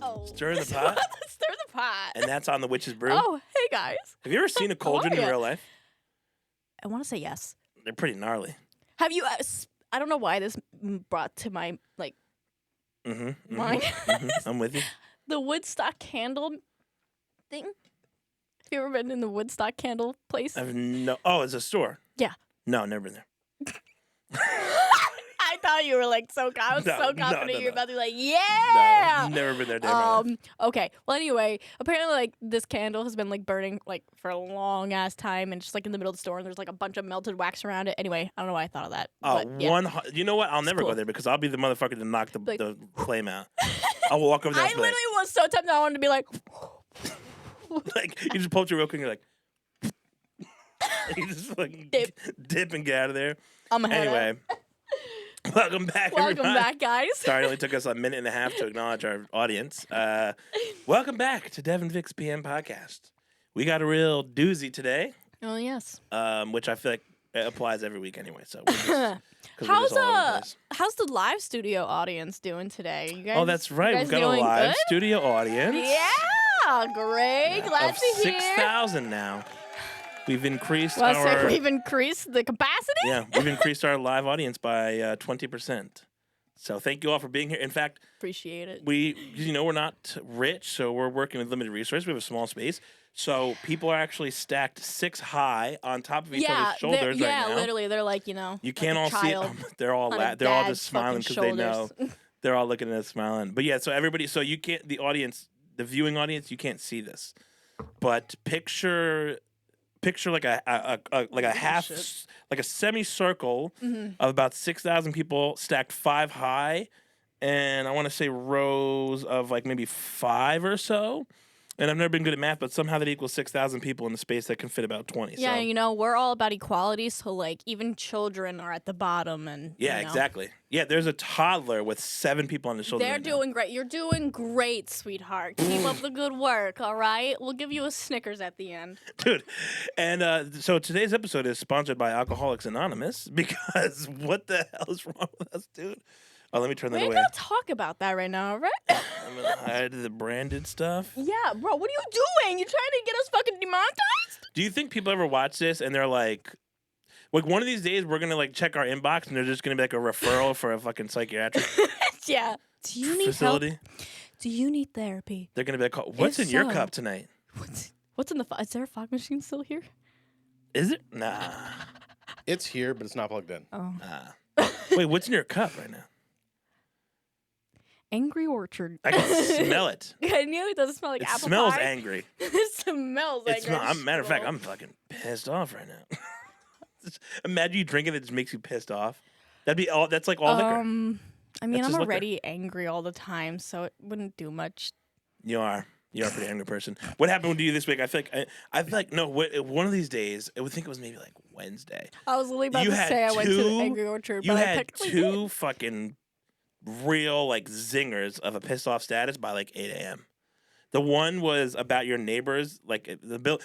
Oh. Stir the pot? Stir the pot. And that's on the Witch's Brew? Oh, hey, guys. Have you ever seen a cauldron in real life? I want to say yes. They're pretty gnarly. Have you... I don't know why this brought to my, mind. I'm with you. The Woodstock candle thing. Have you ever been in the Woodstock candle place? Oh, it's a store? Yeah. No, never been there. I thought you were so confident you were about to be like, yeah. No, never been there. Okay. Well, anyway, apparently this candle has been burning for a long ass time, and just in the middle of the store, and there's a bunch of melted wax around it. Anyway, I don't know why I thought of that. Oh, but, yeah. You know what? I'll never go there because I'll be the motherfucker to knock the flame out. I'll walk over there. I literally was so tempted. I wanted to be like, you just pull up your real quick and you're like. You just dip and get out of there. Anyway, welcome back, everybody. Welcome back, guys. Sorry, it only took us a minute and a half to acknowledge our audience. Welcome back to Dev and Vic's PM podcast. We got a real doozy today. Oh, yes. Which I feel like applies every week anyway. So how's the live studio audience doing today? You guys, that's right. We've got a live studio audience. Yeah, great. Glad to hear. 6,000 now. We've increased we've increased the capacity? Yeah, we've increased our live audience by 20%. So thank you all for being here. In fact, appreciate it. We're not rich, so we're working with limited resources. We have a small space. So people are actually stacked 6 high on top of each other's shoulders right now. Yeah, literally. They're you can't all see them. They're all just smiling because they know. They're all looking at us smiling. But yeah, so everybody, you can't, the viewing audience, you can't see this. But picture like a semicircle of about 6,000 people stacked 5 high, and I want to say rows of maybe 5 or so. And I've never been good at math, but somehow that equals 6,000 people in the space that can fit about 20. Yeah, so. We're all about equality, so even children are at the bottom, and exactly. Yeah, there's a toddler with 7 people on the shoulder. They're doing great. You're doing great, sweetheart. Keep up the good work. All right, we'll give you a Snickers at the end, dude. And so today's episode is sponsored by Alcoholics Anonymous because what the hell is wrong with us, dude? Oh, let me turn that away. We're gonna talk about that right now, right? I'm gonna hide the branded stuff. Yeah, bro, what are you doing? You trying to get us fucking demonetized? Do you think people ever watch this and they're like one of these days we're gonna check our inbox and there's just gonna be a referral for a fucking psychiatric yeah. Do you need facility? Help? Do you need therapy? They're gonna be like, what's in your cup tonight? What's in the is there a fog machine still here? Is it? Nah. It's here, but it's not plugged in. Oh. Wait, what's in your cup right now? Angry Orchard. I can smell it. I knew it doesn't smell like apple pie. It smells angry. It smells angry. Matter of fact, I'm fucking pissed off right now. Imagine you drinking it just makes you pissed off. That's like all liquor. I mean, I'm already angry all the time, so it wouldn't do much. You are a pretty angry person. What happened to you this week? I feel like no. One of these days, I would think it was maybe Wednesday. I was literally about to say I went to the Angry Orchard, but I technically had 2 fucking real zingers of a pissed off status by 8 a.m. The one was about your neighbors, the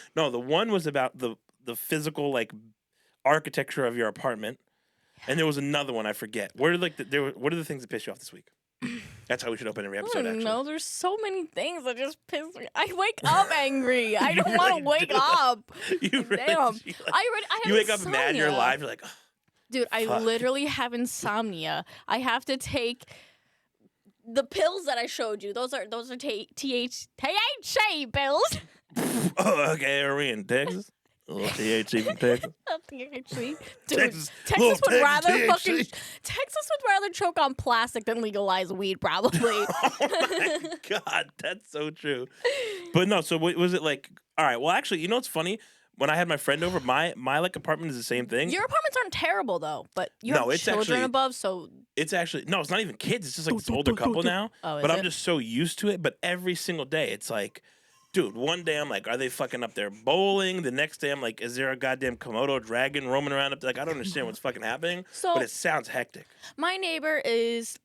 one was about the physical architecture of your apartment, and there was another one I forget. What are the things that piss you off this week? That's how we should open every episode. Actually, no, there's so many things that just piss me. I wake up angry. I don't want to wake up. You really, Damn. You wake up mad. You're alive. You're like. Oh. Dude, I literally have insomnia. I have to take the pills that I showed you. Those are THC pills. Oh, okay. Are we in Texas? A little THC from Texas. THC. Dude, Texas would rather choke on plastic than legalize weed, probably. Oh my God, that's so true. But no, so what was it like? All right, well, actually, you know what's funny? When I had my friend over, my apartment is the same thing. Your apartments aren't terrible though, but you have children above, so it's actually it's not even kids. It's just this older couple now. Oh, but I'm just so used to it. But every single day, it's dude. One day I'm like, are they fucking up there bowling? The next day I'm like, is there a goddamn Komodo dragon roaming around up there? I don't understand what's fucking happening. But it sounds hectic. My neighbor is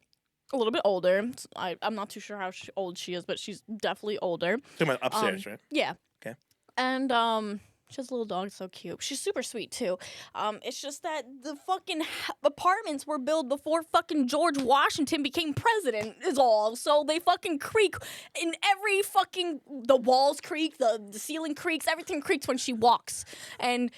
a little bit older. I'm not too sure how old she is, but she's definitely older. Talking about upstairs, right? Yeah. Okay. And She has a little dog, so cute. She's super sweet too. It's just that the fucking apartments were built before fucking George Washington became president. Is all. So they fucking creak in every fucking the walls creak, the ceiling creaks, everything creaks when she walks, and.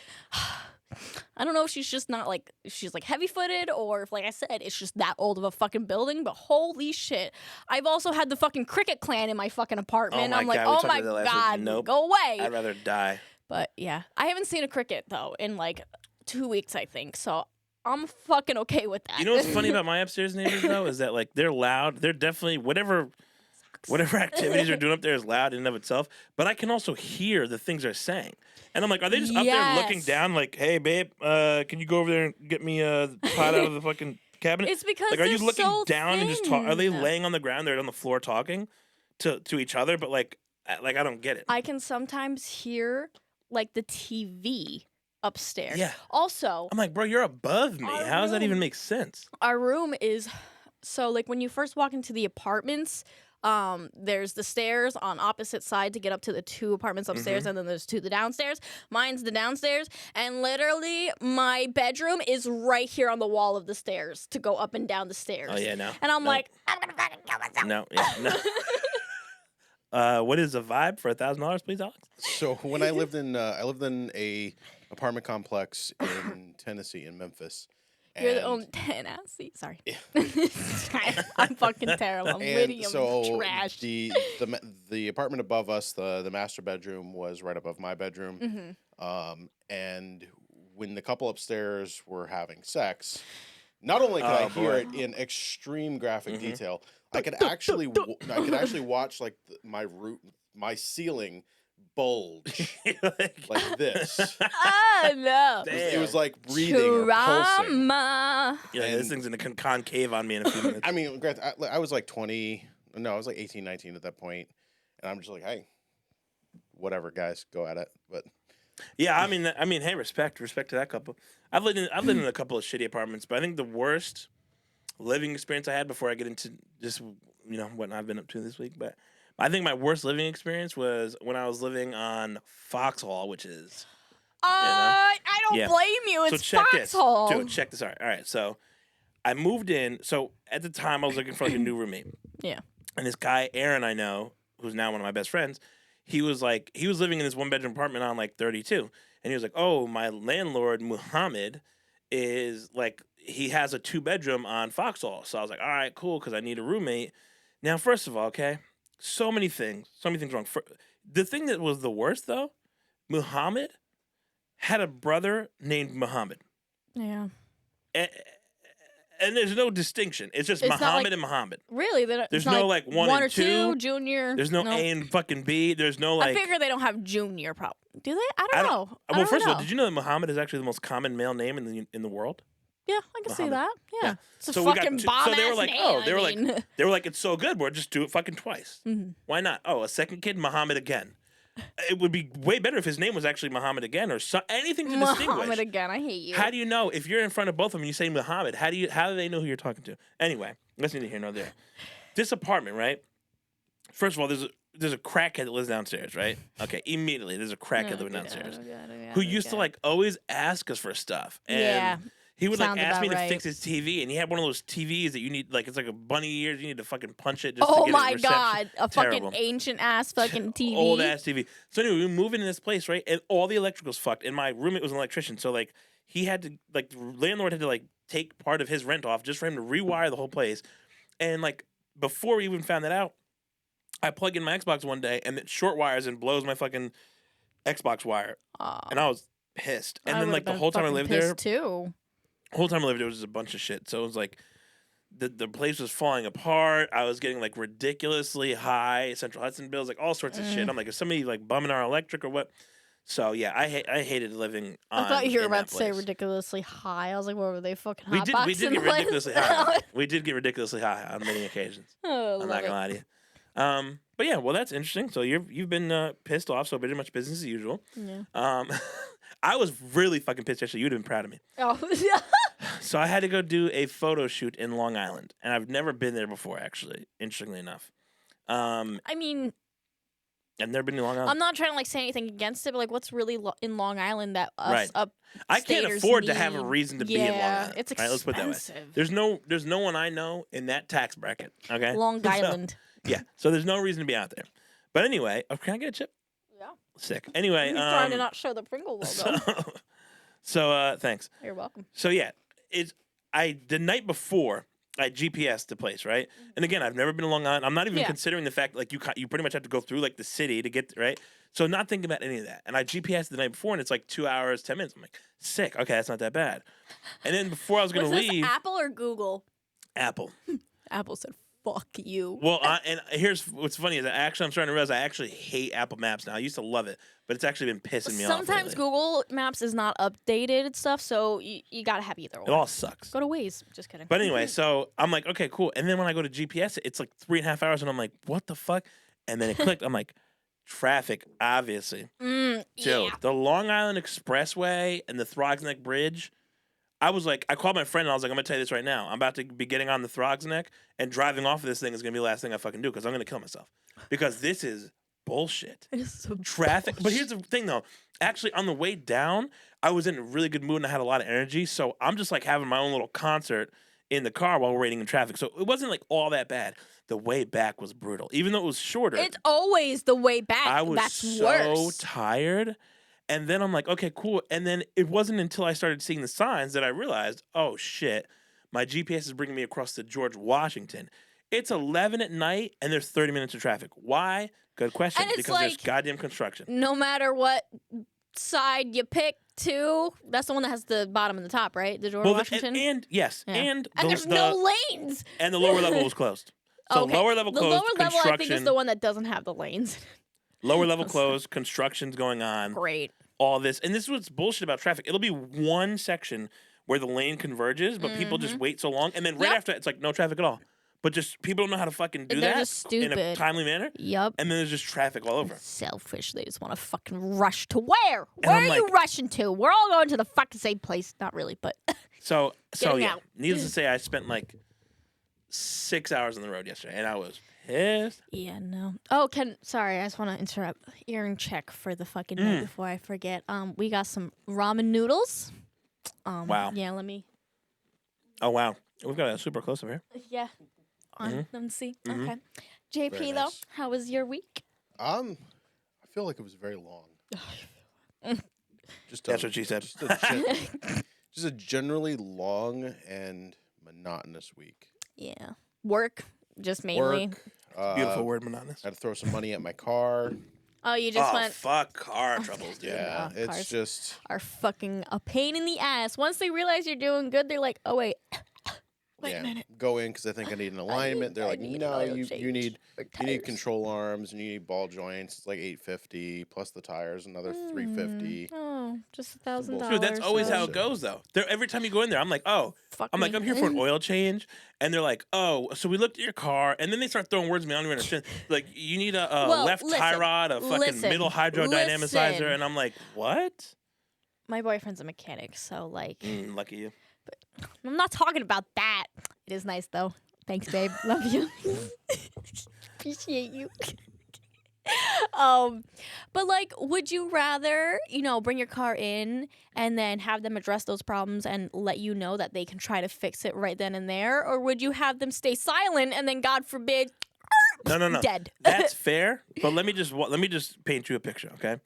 I don't know if she's just not like if she's like heavy footed or if like I said it's just that old of a fucking building, but holy shit. I've also had the fucking Cricket Clan in my fucking apartment. Oh my I'm like, God, we oh talked my about that last week. God, Nope. go away. I'd rather die. But yeah, I haven't seen a cricket though in like 2 weeks, I think. So I'm fucking okay with that. You know what's funny about my upstairs neighbors though is that like they're loud. They're definitely whatever activities they're doing up there is loud in and of itself. But I can also hear the things they're saying, and I'm like, are they just up there looking Yes. down like, hey babe, can you go over there and get me a pot out of the fucking cabinet? It's because Like, are you they're looking so down and just talk? Are they thin. laying on the ground? They're on the floor talking to each other, but like I don't get it. I can sometimes hear like the TV upstairs. Yeah. Also, I'm like, bro, you're above me. Our How does that even room- make sense? our room is so like when you first walk into the apartments, there's the stairs on opposite side to get up to the 2 apartments upstairs, and then there's 2 the downstairs. Mine's the downstairs, and literally my bedroom is right here on the wall of the stairs to go up and down the stairs. Oh yeah, no. And I'm No. like, I'm gonna fucking kill myself. No, yeah, no. What is a vibe for $1,000, please, Alex? So when I lived in a apartment complex in Tennessee, in Memphis. You're the and- only Tennessee. Sorry. I'm fucking terrible. I'm And witty. I'm so trash. the apartment above us, the master bedroom was right above my bedroom. Mm-hmm. And when the couple upstairs were having sex, not only could Oh, I hear boy. it in extreme graphic Mhm. detail, I could actually watch like my ceiling bulge like this. Oh no. Damn. It was like breathing or pulsing. Trauma. Yeah, this And- thing's gonna concave on me in a few minutes. I mean, granted, I was like 20. No, I was like 18, 19 at that point, and I'm just like, hey, whatever, guys, go at it. But Yeah, I mean, hey, respect to that couple. I've lived in a couple of shitty apartments, but I think the worst living experience I had before I get into just what I've been up to this week. But I think my worst living experience was when I was living on Foxhall, which is I don't Yeah. blame you. so It's check this, Foxhole. dude. Check this out. All right, so I moved in. So at the time, I was looking for like a new roommate. Yeah. And this guy, Aaron, I know, who's now one of my best friends, he was living in this 1-bedroom apartment on like 32. And he was like, oh, my landlord, Muhammad, is like, he has a 2-bedroom on Foxhall. So I was like, all right, cool, because I need a roommate. Now, first of all, okay, so many things wrong. The thing that was the worst, though, Muhammad had a brother named Muhammad. Yeah. And there's no distinction. It's just It's not Muhammad like- and Muhammad. Really? There's it's not no, like, one or and two. junior. There's no A and fucking B. There's no like. I figure they don't have junior. Probably. Do they? I don't know. I Well, don't first know. of all, did you know that Muhammad is actually the most common male name in the world? Yeah, I can see Muhammad? that. Yeah. Yeah. It's a So we got fucking two- bomb so they were ass like, name. oh, they were I like- mean. They were like, it's so good, we'll just do it fucking twice. Mhm. Why not? Oh, a second kid, Muhammad again. It would be way better if his name was actually Muhammad again or anything to distinguish. Muhammad again. I hate you. How do you know if you're in front of both of them and you say Muhammad? How do they know who you're talking to? Anyway, that's neither here nor there. This apartment, right? First of all, there's a crackhead that lives downstairs, right? Okay, immediately there's a crackhead living downstairs who used to like always ask us for stuff, and Yeah. he would like Sounds ask me about to right. fix his TV, and he had one of those TVs that you need, like it's like a bunny ears, you need to fucking punch it. Just to Oh get my it reception. god, a Terrible. fucking ancient ass fucking TV. Old ass TV. So anyway, we move into this place, right? And all the electrical's fucked. And my roommate was an electrician, so like he had to the landlord had to like take part of his rent off just for him to rewire the whole place. And like before we even found that out, I plug in my Xbox one day and it short wires and blows my fucking Xbox wire. And I was pissed. And then like the whole time I lived there, too. there was just a bunch of shit. So it was like the place was falling apart. I was getting like ridiculously high Central Hudson bills, like all sorts of shit. I'm like, is somebody like bumming our electric or what? So yeah, I hated living on. I thought you were in about that to say place. ridiculously high. I was like, what were they fucking We hotboxing? did get ridiculously high. We did get ridiculously high on many occasions. Oh, I'm love not it. gonna lie to you. But yeah, well that's interesting. So you've been pissed off. So pretty much business as usual. Yeah. I was really fucking pissed. Actually, you'd have been proud of me. Oh, So I had to go do a photo shoot in Long Island, and I've never been there before. Actually, interestingly enough. I mean, I've never been to Long Island. I'm not trying to like say anything against it, but like, what's really in Long Island that us Right. up? I can't staters afford to have a need? reason to be in Long Yeah, Island. it's right? Let's put it that way. expensive. There's no one I know in that tax bracket. Okay. Long So- Island. yeah. So there's no reason to be out there. But anyway, can I get a chip? Yeah. Sick. Anyway, I'm trying to not show the Pringle logo. so thanks. You're welcome. So yeah, the night before I GPSed the place, right? And again, I've never been to Long Island. I'm not even Yeah. considering the fact like you pretty much have to go through like the city to get right. So not thinking about any of that. And I GPSed the night before, and it's like 2 hours, 10 minutes. I'm like, sick. Okay, that's not that bad. And then before I was gonna Was this leave, Apple or Google? Apple. Apple said, "Fuck you." Well, and here's what's funny is I'm starting to realize I actually hate Apple Maps now. I used to love it, but it's actually been pissing me off. Sometimes lately. Google Maps is not updated and stuff, so you gotta have either It one. all sucks. Go to Waze. Just kidding. But anyway, so I'm like, okay, cool. And then when I go to GPS, it's like 3.5 hours, and I'm like, what the fuck? And then it clicked. I'm like, traffic, obviously. Dude, yeah. the Long Island Expressway and the Throgs Neck Bridge. I called my friend and I was like, I'm gonna tell you this right now. I'm about to be getting on the Throgs Neck, and driving off of this thing is gonna be the last thing I fucking do because I'm gonna kill myself. Because this is bullshit. It's so Traffic. But here's the thing though. Actually, on the way down, I was in a really good mood and I had a lot of energy. So I'm just like having my own little concert in the car while we're waiting in traffic. So it wasn't like all that bad. The way back was brutal. Even though it was shorter. It's always the way back. I was That's so worse. tired. And then I'm like, okay, cool. And then it wasn't until I started seeing the signs that I realized, oh shit, my GPS is bringing me across to George Washington. It's 11 at night and there's 30 minutes of traffic. Why? Good question. And it's Because there's like- goddamn construction. No matter what side you pick to, that's the one that has the bottom and the top, right? The George Washington. And yes, Yeah. and there's no lanes. and the lower level was closed. So Okay. lower level The closed, lower level, I construction. think, is the one that doesn't have the lanes. Lower level closed, construction's going on. Great. All this, and this is what's bullshit about traffic. It'll be one section where the lane converges, but people just wait so long, and then right Yep. after it's like no traffic at all. But just people don't know how to fucking do They're that just in a stupid. timely manner, Yup. and then there's just traffic all over. Selfish. They just want to fucking rush to where? And Where I'm are you like- rushing to? We're all going to the fucking same place. Not really, but So Getting yeah. out. Needless to say, I spent like 6 hours on the road yesterday, and I was pissed. yeah, no. Oh, sorry, I just want to interrupt. Earring check for the fucking night before I forget. We got some ramen noodles. Wow. Yeah, let me. Oh wow, we've got a super close over here. Yeah. On. Let me see. Mhm. Okay. JP Very though, nice. how was your week? I feel like it was very long. Just That's what she said. Just a generally long and monotonous week. Yeah. Work, just mainly. Work. Beautiful word, monotonous. I had to throw some money at my car. Oh, you just Oh went. fuck, car troubles, dude. Yeah, Yeah, it's cars. just Are fucking a pain in the ass. Once they realize you're doing good, they're like, oh wait, wait a minute. Go in because I think I need an alignment. They're I like, need an no, oil you change need or you need tires." control arms and you need ball joints. It's like $850 plus the tires, another $350. Oh, just $1,000. Dude, that's always how it Bullshit. goes, though. Every time you go in there, I'm like, oh, Fuck I'm like, me. I'm here for an oil change, and they're like, oh, so we looked at your car, and then they start throwing words at me. I don't even understand. Like, you need a Well, left tie listen, rod, a fucking listen, middle hydrodynamicizer, listen. and I'm like, what? My boyfriend's a mechanic, so like, Lucky you. I'm not talking about that. It is nice though. Thanks, babe. Love you. Appreciate you. But like, would you rather, bring your car in and then have them address those problems and let you know that they can try to fix it right then and there, or would you have them stay silent and then, God forbid, No. dead? That's fair, but let me just paint you a picture, okay?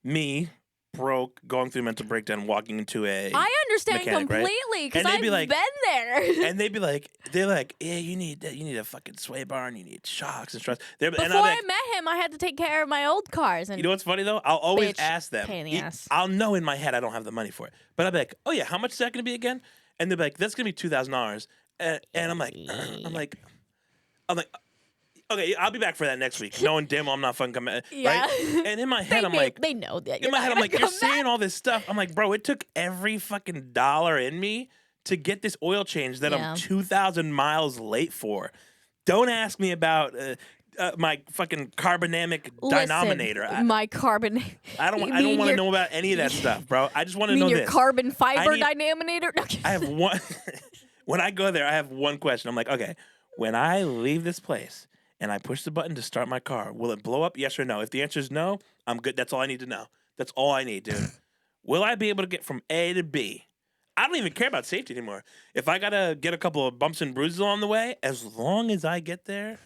Me, broke, going through mental breakdown, walking into a I understand mechanic, right? completely because And they'd I've be like- been there. and they're like, yeah, you need a fucking sway bar and you need shocks and struts. And Before I'd be I like, met him, I had to take care of my old cars, and you know what's funny though? I'll always Bitch, ask them. pain in the ass. I'll know in my head I don't have the money for it, but I'll be like, oh yeah, how much is that going to be again? And they'll be like, that's going to be $2,000. And I'm like, okay, I'll be back for that next week. Knowing damn well I'm not fucking coming. Yeah. Right? And in my head, I'm like, they know that. in my head, I'm like, you're saying all this stuff. I'm like, bro, it took every fucking dollar in me to get this oil change that Yeah. I'm 2,000 miles late for. Don't ask me about my fucking carbonamic dynaminator. My carbon. I don't You want to mean know about any of that stuff, bro. I just want to You know mean your this. carbon fiber need- dynaminator? I have one. When I go there, I have one question. I'm like, okay, when I leave this place and I push the button to start my car. Will it blow up? Yes or no? If the answer is no, I'm good. That's all I need to know. That's all I need, dude. Will I be able to get from A to B? I don't even care about safety anymore. If I got to get a couple of bumps and bruises along the way, as long as I get there,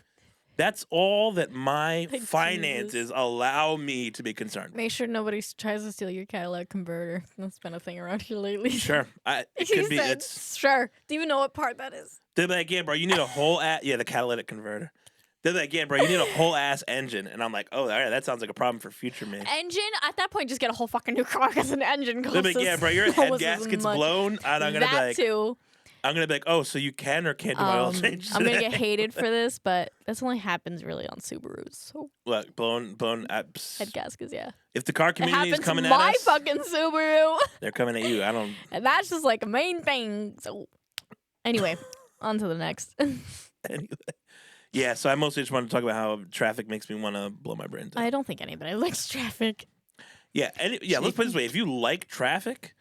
that's all that my Like, finances Jesus. allow me to be concerned. Make sure nobody tries to steal your Cadillac converter. That's been a thing around here lately. Sure. It He could be. said, It's. sure. Do you even know what part that is? They're like, yeah, bro, you need a whole ass. Yeah, the catalytic converter. They're like, yeah, bro, you need a whole ass engine. And I'm like, oh, all right, that sounds like a problem for future me. Engine? At that point, just get a whole fucking new car because an engine costs They're like, yeah, bro, your head almost as gasket's much. blown. And I'm gonna be That like, too. I'm gonna be like, oh, so you can or can't do my oil change I'm today? gonna get hated for this, but this only happens really on Subarus. So Look, blown. head gaskets, yeah. If the car It community is happens coming to at my us, fucking Subaru, they're coming at you. I don't. and that's just like a main thing. So anyway, on to the next. Anyway. Yeah, so I mostly just wanted to talk about how traffic makes me want to blow my brains out. I don't think anybody likes traffic. Yeah, let's put it this way: if you like traffic,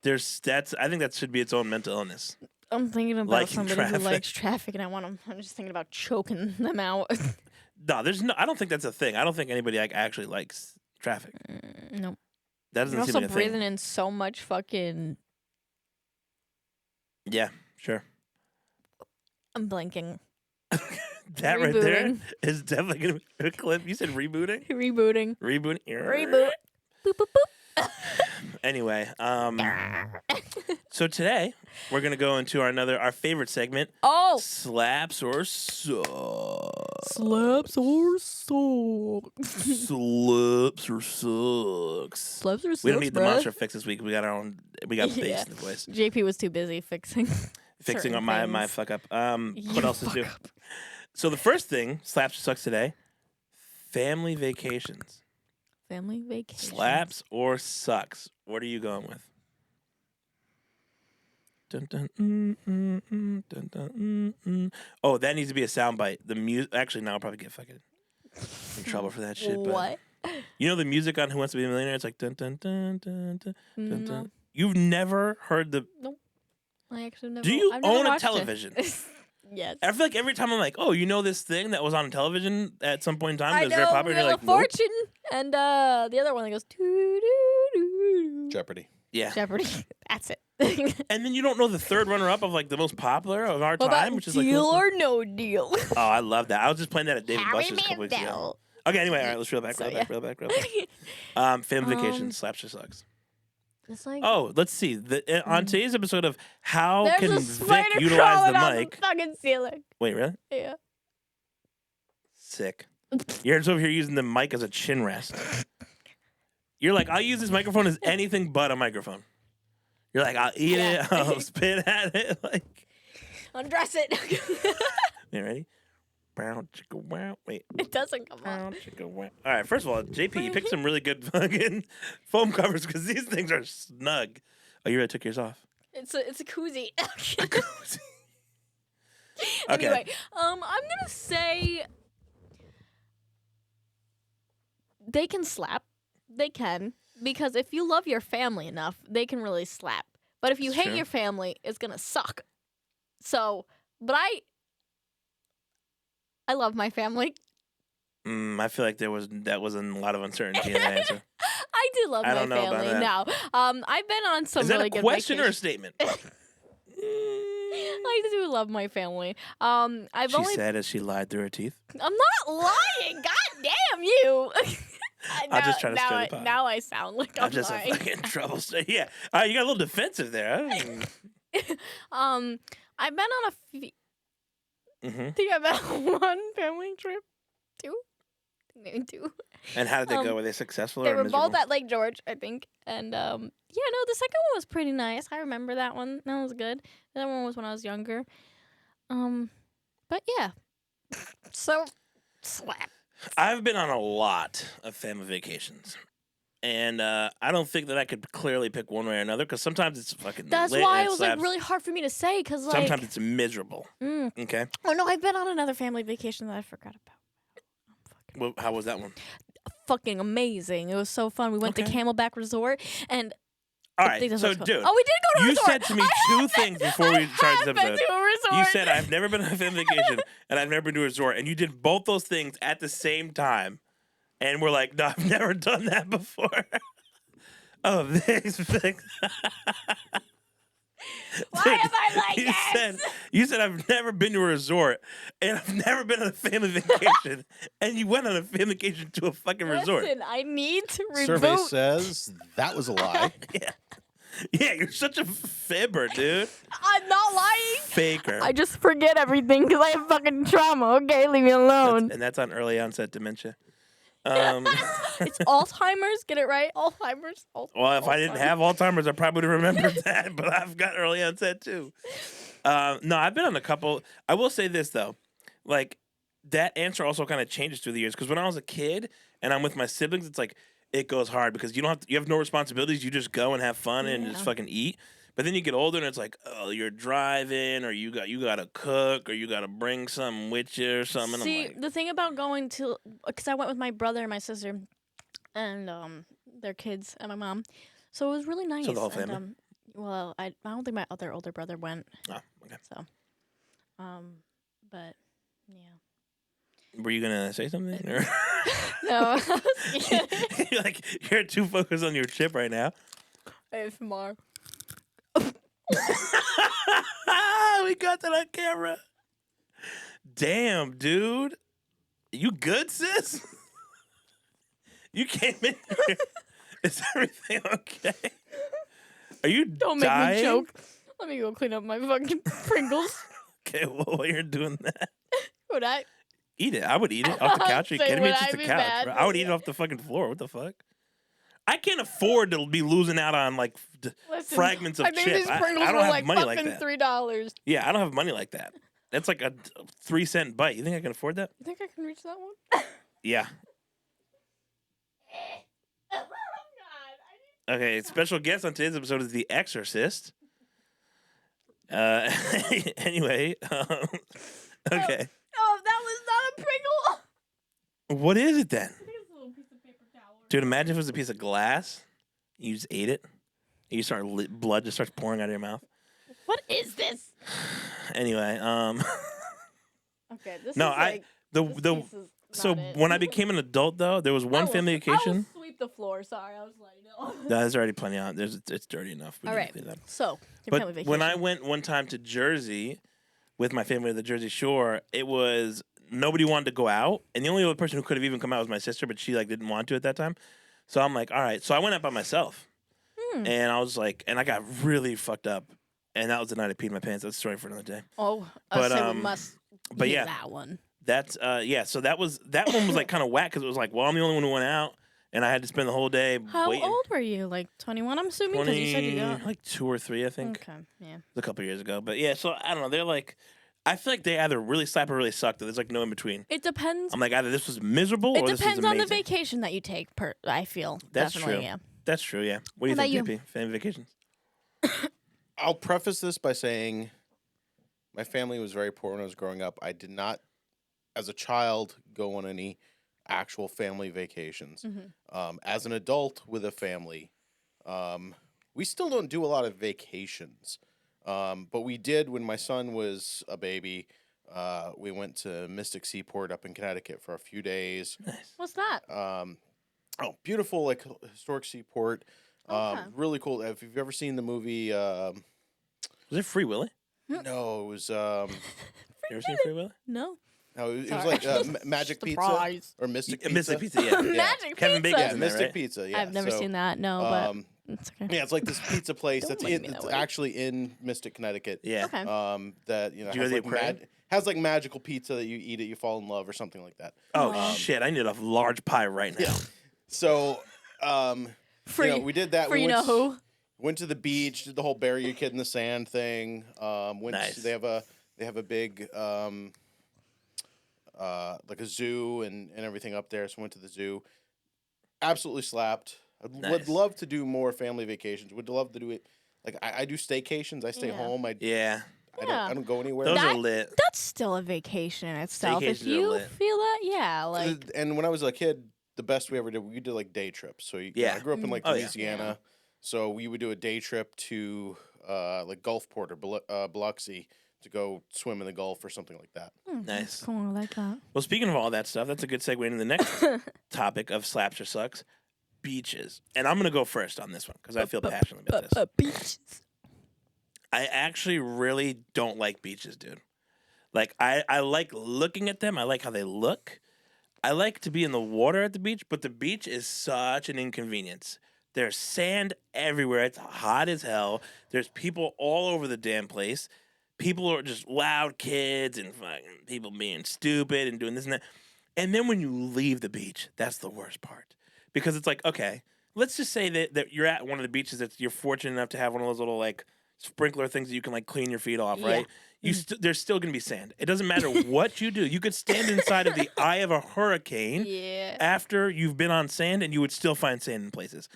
I think that should be its own mental illness. I'm thinking about Liking somebody traffic. who likes traffic, and I'm just thinking about choking them out. No, I don't think that's a thing. I don't think anybody actually likes traffic. No. That doesn't You're seem also like a breathing thing. in so much fucking. Yeah, sure. I'm blinking. That right there Rebooting. is definitely gonna be a clip. You said rebooting. Rebooting. Rebooting. Reboot. Boop boop boop. Anyway, so today we're gonna go into our favorite segment, Oh. slaps or sucks. Slaps or sucks. Slaps or sucks. Slaps or sucks. We don't need the bruh. monster fix this week. We got bass Yeah. in the voice. JP was too busy fixing Fixing certain up my things. fuck up. You What else is fuck new? up. So the first thing, slaps or sucks today, family vacations. Family vacation. Slaps or sucks? What are you going with? Dun, dun, dun, dun. Oh, that needs to be a soundbite. The music. Actually, now I'll probably get fucking in trouble for that shit. But What? you know the music on Who Wants to Be a Millionaire? It's like dun dun dun dun dun dun. No. dun. You've never heard the? I actually never. Do you I've never own a watched it. television? Yes. I feel like every time I'm like, oh, you know this thing that was on television at some point in time I that was know very popular. And Wheel you're of like, nope. Fortune and the other one that goes doo-doo-doo. Jeopardy. Yeah. Jeopardy. That's it. And then you don't know the third runner-up of like the most popular of our What time, about which is like. Deal or No Deal? Oh, I love that. I was just playing that at David Harry Buster's a couple weeks ago. Mandel. Okay, anyway, all right, let's reel back, So, reel back. Family vacation, slaps or sucks. It's like Oh, let's see. On today's episode of How there's Can a Vic spider Utilize crawling the on Mic? the fucking ceiling. Wait, really? Yeah. Sick. You're just over here using the mic as a chin rest. You're like, I'll use this microphone as anything but a microphone. You're like, I'll eat Yeah. it, I'll spit at it. Like, Undress it. you ready? Brown chicka wow. Wait. It doesn't come Brown on. chicka wow. All right. First of all, JP, you picked some really good fucking foam covers because these things are snug. Oh, you already took yours off. It's a koozie. Okay. Anyway, I'm gonna say they can slap. They can, because if you love your family enough, they can really slap. But if you It's hate true. your family, it's gonna suck. So, but I love my family. I feel like that was a lot of uncertainty in that answer. I do love I my don't know about family. that. No, I've been on some Is that really a good question or a vacations. statement? I do love my family. I've She only. said as she lied through her teeth. I'm not lying. God damn you. I'm just trying to stir the pot. Now I sound like I'm I'm just lying. a fucking trouble. Yeah. You got a little defensive there. I've been on I Mm-hmm. think I've been on one family trip. Maybe two. And how did they Um, go? Were they successful They or were miserable? both at Lake George, I think. And yeah, no, the second one was pretty nice. I remember that one. That was good. The other one was when I was younger. But yeah. So slap. I've been on a lot of family vacations. And I don't think that I could clearly pick one way or another because sometimes it's fucking That's lit why and it was like slaps. really hard for me to say because like Sometimes it's miserable. Okay. Oh no, I've been on another family vacation that I forgot about. Well, how was that one? Fucking amazing. It was so fun. We went to Okay. Camelback Resort and All I think right. that's So, what it's dude, called. Oh, we did go to a you resort. said to me two things before we started this I've been episode. to a resort. resort. You said I've never been on a family vacation and I've never been to a resort, and you did both those things at the same time, and we're like, no, I've never done that before. Oh, this. Why Dude, am I like this? You said I've never been to a resort and I've never been on a family vacation, and you went on a family vacation to a fucking resort. Listen, I need to Survey reboot. says that was a lie. Yeah, you're such a fibber, dude. I'm not lying. Faker. I just forget everything because I have fucking trauma. Okay, leave me alone. And that's on early onset dementia. It's Alzheimer's. Get it right? Alzheimer's. Well, if I didn't have Alzheimer's, I probably would have remembered that, but I've got early onset too. No, I've been on a couple. I will say this, though. Like, that answer also kind of changes through the years, because when I was a kid and I'm with my siblings, it's like, it goes hard because you have no responsibilities. You just go and have fun and just fucking eat. But then you get older and it's like, oh, you're driving, or you got to cook, or you got to bring something with you or something. See, I'm like, the thing about going to, because I went with my brother and my sister, and their kids and my mom, so it was really nice. So the whole and, family? well, I don't think my other older brother went. oh, okay. So, but yeah. Were you gonna say something? Or? No. You're too focused on your chip right now. ASMR. We got that on camera. Damn, dude. You good, sis? You came in here. Is everything okay? Are you Don't dying? make me choke. Let me go clean up my fucking Pringles. Okay, well, while you're doing that, Would I? eat it. I would eat it off the couch. Are you Say, kidding me? would It's I just a be couch. bad? Bro. I would eat it off the fucking floor. What the fuck? I can't afford to be losing out on like Listen, fragments of I think chip. these Pringles I were don't have like money fucking like that. $3. Yeah, I don't have money like that. That's like a 3-cent bite. You think I can afford that? You think I can reach that one? Yeah. Oh God! Okay, special guest on today's episode is The Exorcist. Anyway, okay. Oh, that was not a Pringle. What is it then? I think it's a little piece of paper towel. Dude, imagine if it was a piece of glass. You just ate it. And you start blood just starts pouring out of your mouth. What is this? Anyway, Okay, this no, is like, the this the piece is so not it. when I became an adult though, there was one family I vacation. will sweep the floor. Sorry, I was like, no. No, there's already plenty on. It's dirty enough. We All need right. to clean it up. So, your family But vacation. when I went one time to Jersey with my family to the Jersey Shore, it was nobody wanted to go out, and the only other person who could have even come out was my sister, but she like didn't want to at that time. So I'm like, all right. So I went out by myself, and I was like, and I got really fucked up, and that was the night I peed my pants. That's a story for another day. oh, but, so we must but be yeah. that one. That's yeah. So that one was like kind of whack because it was like, well, I'm the only one who went out, and I had to spend the whole day How waiting. old were you? Like 21, I'm assuming, because you said you got. Like 2 or 3, I think. Okay, yeah. It was a couple years ago, but yeah. So I don't know. They're like, I feel like they either really slap or really suck. There's like no in between. It depends. I'm like, either this was miserable It or this was depends amazing. on the vacation that you take. I feel That's definitely, true. yeah. That's true. Yeah. What do you How think, about JP? Family vacations? I'll preface this by saying my family was very poor when I was growing up. I did not, as a child, go on any actual family vacations. As an adult with a family, we still don't do a lot of vacations. But we did when my son was a baby. We went to Mystic Seaport up in Connecticut for a few days. Nice. What's that? Beautiful, like historic seaport. Okay. Really cool. If you've ever seen the movie, Was it Free Willy? no, it was You ever seen Free Willy? No. no, it was Sorry. like Magic Pizza Surprise. or Mystic Pizza. Mystic Pizza. Yeah. Magic Kevin Pizza. Bacon's Yeah, in there, Mystic right? Pizza. Yeah, I've never so, seen that. No, but it's okay. Yeah, it's like this pizza place Don't that's look at me it's that way. actually in Mystic, Connecticut. Yeah. Okay. That Did you go has to the like aquarium? has like magical pizza that you eat it, you fall in love or something like that. Oh shit! I need a large pie right now. Yeah. So, For you know, we did that. For we you went, know who? Went to the beach, did the whole bury your kid in the sand thing. Nice. They have a big like a zoo and everything up there. So went to the zoo. Absolutely slapped. Would Nice. love to do more family vacations. Would love to do it. Like I do staycations. I stay Yeah. home. Yeah. I don't go anywhere. Those That- are lit. That's still a vacation in itself. If Staycations are you lit. feel that, yeah, like And when I was a kid, the best we ever did, we did like day trips. So Yeah. I grew up in like Oh, yeah. Louisiana, so we would do a day trip to like Gulfport or Biloxi to go swim in the Gulf or something like that. Nice. Cool, I like that. Well, speaking of all that stuff, that's a good segue into the next topic of slaps or sucks, beaches. And I'm gonna go first on this one because I feel passionately about this. Beaches. I actually really don't like beaches, dude. Like, I like looking at them. I like how they look. I like to be in the water at the beach, but the beach is such an inconvenience. There's sand everywhere. It's hot as hell. There's people all over the damn place. People are just loud kids and fucking people being stupid and doing this and that. And then when you leave the beach, that's the worst part. Because it's like, okay, let's just say that you're at one of the beaches that you're fortunate enough to have one of those little, like, sprinkler things that you can, like, clean your feet off, right? There's still going to be sand. It doesn't matter what you do. You could stand inside of the eye of a hurricane after you've been on sand, and you would still find sand in places.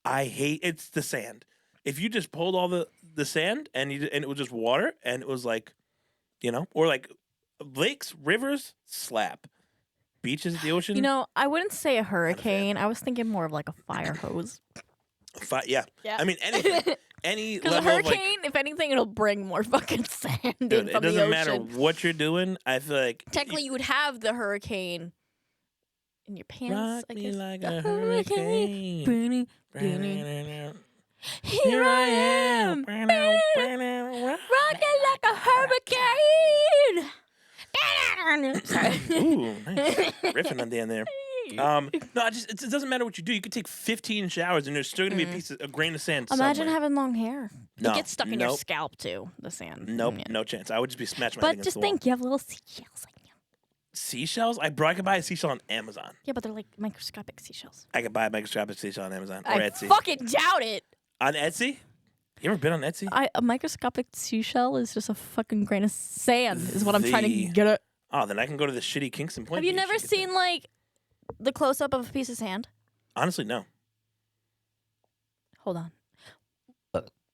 It's the sand. If you just pulled all the sand and it was just water and it was like, or like lakes, rivers, slap. Beaches at the ocean. I wouldn't say a hurricane. I was thinking more of like a fire hose. Yeah. I mean, anything. Any Because level a hurricane, of, if anything, it'll bring more fucking sand in dude, from it the doesn't ocean. matter what you're doing. I feel like Technically, you would have the hurricane in your pants. rock I me guess. like The a hurricane. Here I am, rocking like a hurricane. Sorry. Ooh, nice. Riffing on the end there. No, it doesn't matter what you do. You could take 15 showers and there's still gonna be a grain of sand. Imagine somewhere. having long hair. No, It gets stuck in your nope. scalp too. The sand. Nope, Yeah. no chance. I would just be smashing my head But against just the wall. think, you have little seashells. Seashells? I could buy a seashell on Amazon. Yeah, but they're like microscopic seashells. I could buy a microscopic seashell on Amazon or I Etsy. fucking doubt it. On Etsy? You ever been on Etsy? A microscopic seashell is just a fucking grain of sand. Is what I'm trying to get at. Oh, then I can go to the shitty Kingston Point. Have you beach never and get seen that. like the close up of a piece of sand? Honestly, no. Hold on.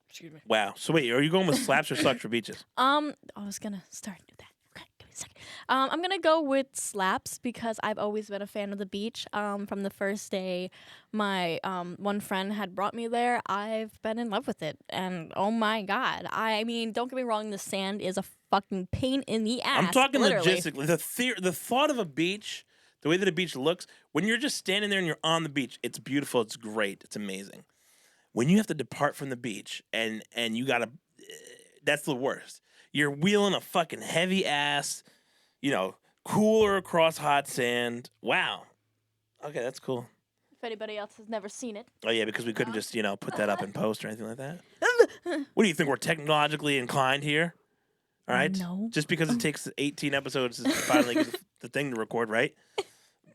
Excuse me. Wow. So wait, are you going with slaps or sucks for beaches? I was gonna start with that. Okay, give me a second. I'm gonna go with slaps because I've always been a fan of the beach. From the first day my one friend had brought me there, I've been in love with it. And oh my god, I mean, don't get me wrong, the sand is a fucking pain in the ass. I'm talking literally. logistically. The thought of a beach, the way that a beach looks, when you're just standing there and you're on the beach, it's beautiful, it's great, it's amazing. When you have to depart from the beach and you gotta, that's the worst. You're wheeling a fucking heavy ass, cooler across hot sand. Wow. Okay, that's cool. If anybody else has never seen it. Oh yeah, because we couldn't just, put that up in post or anything like that. What do you think? We're technologically inclined here? All right? No. Just because it takes 18 episodes to finally get the thing to record, right?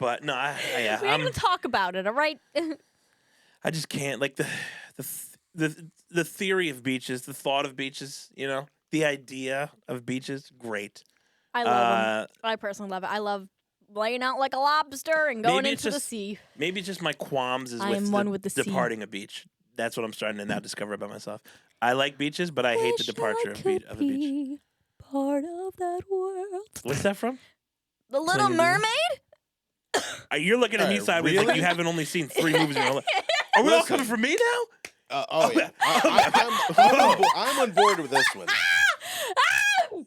But no, We didn't even talk about it, all right? I just can't. Like the theory of beaches, the thought of beaches, the idea of beaches, great. I love them. I personally love it. I love laying out like a lobster and going Maybe it's into the just- sea. Maybe it's just my qualms is I with am one with the sea. departing a beach. That's what I'm starting to now discover about myself. I like beaches, but I hate the departure of a beach. Part of that world. What's that from? The Little Mermaid? You're looking at me sideways like really? you haven't only seen 3 movies in your life. Are we all Listen. coming for me now? Yeah. I'm on board with this one.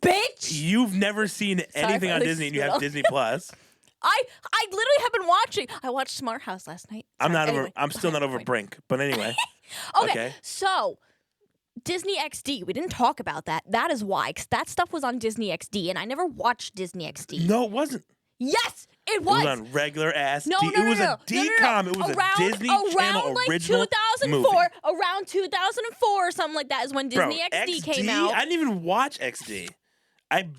Bitch! You've never seen anything for on the Disney and you have spittle. Disney Plus. I literally have been watching. I watched Smart House last night. I'm still not over Brink. Brink, but anyway. Okay, so Disney XD. We didn't talk about that. That is why, because that stuff was on Disney XD, and I never watched Disney XD. No, it wasn't. Yes, it It was. was on regular ass. No, It was a DCOM. It was around, a Disney around Channel like original 2004, movie. around 2004 or something like that is when Disney Bro, XD came out. I didn't even watch XD.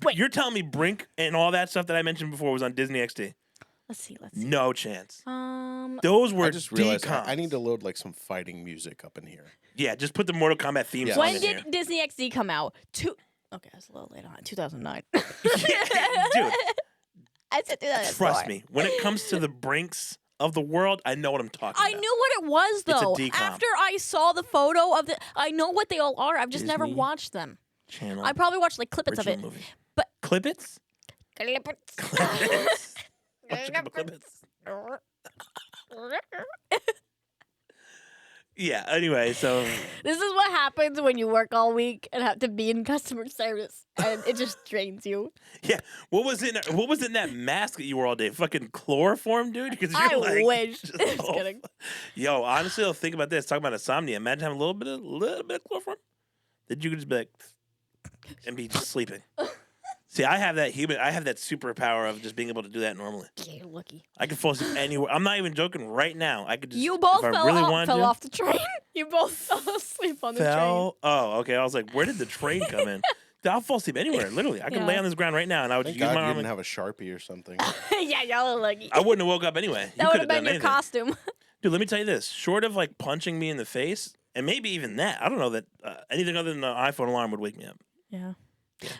Wait. You're telling me Brink and all that stuff that I mentioned before was on Disney XD? Let's see. No chance. Um, Those were I just realized DCOMs. I need to load like some fighting music up in here. Yeah, just put the Mortal Kombat theme Yeah. song when in did here. Disney XD come out? Okay, that's a little late on. 2009. Dude, I said 2004. trust me. When it comes to the Brinks of the world, I know what I'm talking I about. knew what it was It's a though. decom. After I saw the photo of I know what they all are. I've just never Disney watched them. Channel I probably watched like clippets of original it. movie. But Clippets? clippets. Clippets. Watch a couple clippets. Yeah. Anyway, so This is what happens when you work all week and have to be in customer service, and it just drains you. yeah, what was in that mask that you wore all day? Fucking chloroform, dude. Because you're I like, wish. just- Just oh, kidding. Yo, honestly, I'll think about this. Talking about insomnia. Imagine having a little bit of chloroform. Then you could just be like, and be just sleeping. See, I have that superpower of just being able to do that normally. Yeah, you're lucky. I can fall asleep anywhere. I'm not even joking. Right now, I could just. You both if I fell, really off, wanted fell to, off the train. You both fell asleep on the train. fell. Oh, okay. I was like, where did the train come in? I'll fall asleep anywhere. Literally, I can lay Yeah. on this ground right now, and I would Thank just use God my you arm. didn't have a Sharpie or something. Yeah, y'all are lucky. I wouldn't have woke up anyway. You That would could have been done your anything. costume. Dude, let me tell you this. Short of like punching me in the face, and maybe even that, I don't know that anything other than an iPhone alarm would wake me up. Yeah.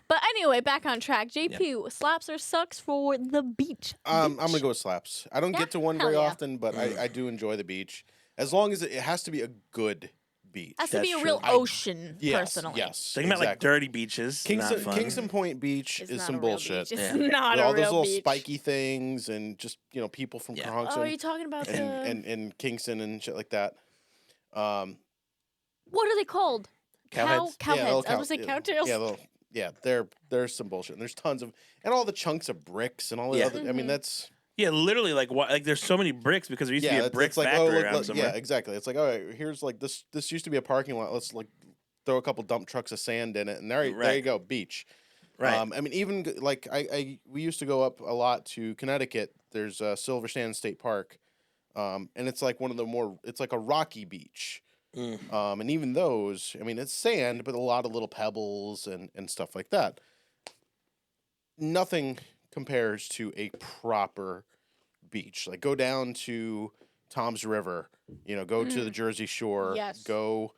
But anyway, back on track. JP, slaps or sucks for the beach? I'm gonna go with slaps. I don't Yeah? get to one Hell very yeah. often, but I do enjoy the beach as long as it has to be a good beach. Has to be That's a real true. ocean, Yes, personally. yes. Thinking about like exactly. dirty beaches, not fun. Kingston Point Beach It's is not some a real bullshit. beach. It's Yeah. not With a all real those little beach. spiky things and just people from Yeah. Conchon Oh, are you talking about the... and Kingston and shit like that. What are they called? Cowheads? Cowheads. Yeah, I was going to say cowtails. Yeah, there's some bullshit. And there's tons of and all the chunks of bricks and all the Yeah. other. I mean, that's Yeah, literally, like there's so many bricks because there used to be a brick it's like factory look, around look, somewhere. yeah, exactly. It's like all right, here's like this. This used to be a parking lot. Let's like throw a couple dump trucks of sand in it, and there you Right. go, beach. Right. I mean, even like we used to go up a lot to Connecticut. There's Silver Sand State Park, and it's like one of the more. It's like a rocky beach. And even those, I mean, it's sand, but a lot of little pebbles and stuff like that. Nothing compares to a proper beach. Like go down to Tom's River, go to the Jersey Shore, Yes. go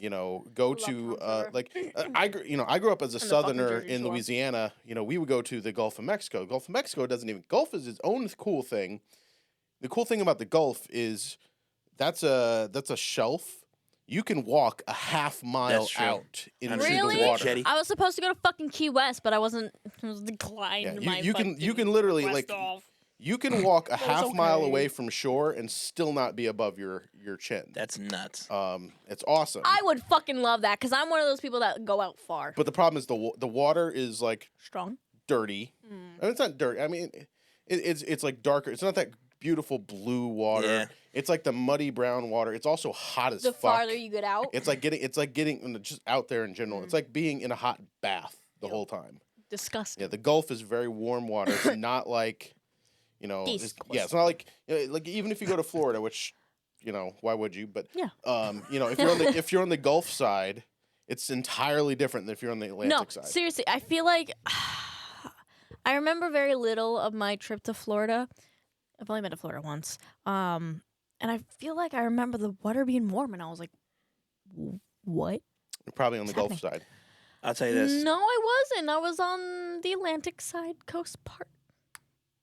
to Tom's River. I grew up as a the fucking southerner Jersey in Shore. Louisiana. We would go to the Gulf of Mexico. Gulf of Mexico Gulf is its own cool thing. The cool thing about the Gulf is that's a shelf. You can walk a half mile That's true. out into Really? the water. Jetty. I was supposed to go to fucking Key West, but I wasn't. I was declined. Yeah, my you can fucking literally request like off. you can walk a half mile okay. away from shore and still not be above your chin. That's nuts. It's awesome. I would fucking love that because I'm one of those people that go out far. But the problem is the water is like Strong. dirty. I mean, it's not dirty. I mean, it's like darker. It's not that beautiful blue water. Yeah. It's like the muddy brown water. It's also hot as The fuck. farther you get out, It's like getting just out there in general. It's like being in a hot bath the whole time. disgusting. Yeah, the Gulf is very warm water. It's not like, East it's not like even if you go to Florida, which, why would you? But Yeah. if you're on the Gulf side, it's entirely different than if you're on the Atlantic No, side. seriously, I feel like I remember very little of my trip to Florida. I've only been to Florida once. And I feel like I remember the water being warm, and I was like, what? You're probably on the What's Gulf side. I'll tell you this. No, I wasn't. I was on the Atlantic side coast part.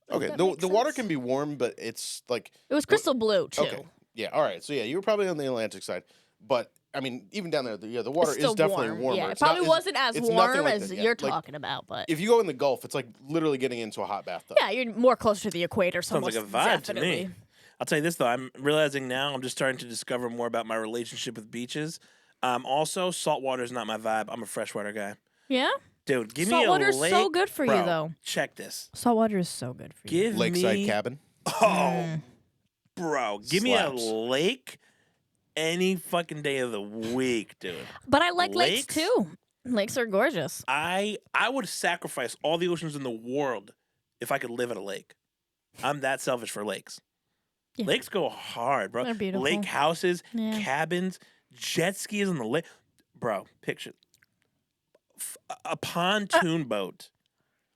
If Okay, that the makes water sense. can be warm, but it's like It was crystal blue, too. okay, yeah, all right. So yeah, you were probably on the Atlantic side, but I mean, even down there, the water It's still is definitely warm. warmer. Yeah, it It's not- probably it's- wasn't as it's nothing warm like as that, yeah. you're Like, talking about, but If you go in the Gulf, it's like literally getting into a hot bathtub. yeah, you're more closer to the equator. So Sounds like a most vibe definitely. to me. I'll tell you this though, I'm realizing now I'm just starting to discover more about my relationship with beaches. Also, saltwater is not my vibe. I'm a freshwater guy. Yeah, Dude, give me a saltwater is lake. so good for Bro, you, though. check this. Saltwater is so good for you. Give Lakeside me cabin. Oh, bro, give me a Slaps. lake any fucking day of the week, dude. But I like lakes Lakes? too. Lakes are gorgeous. I would sacrifice all the oceans in the world if I could live at a lake. I'm that selfish for lakes. Yeah. Lakes go hard, bro. They're beautiful. Lake houses, Yeah. cabins, jet skis on the lake. Bro, picture a pontoon boat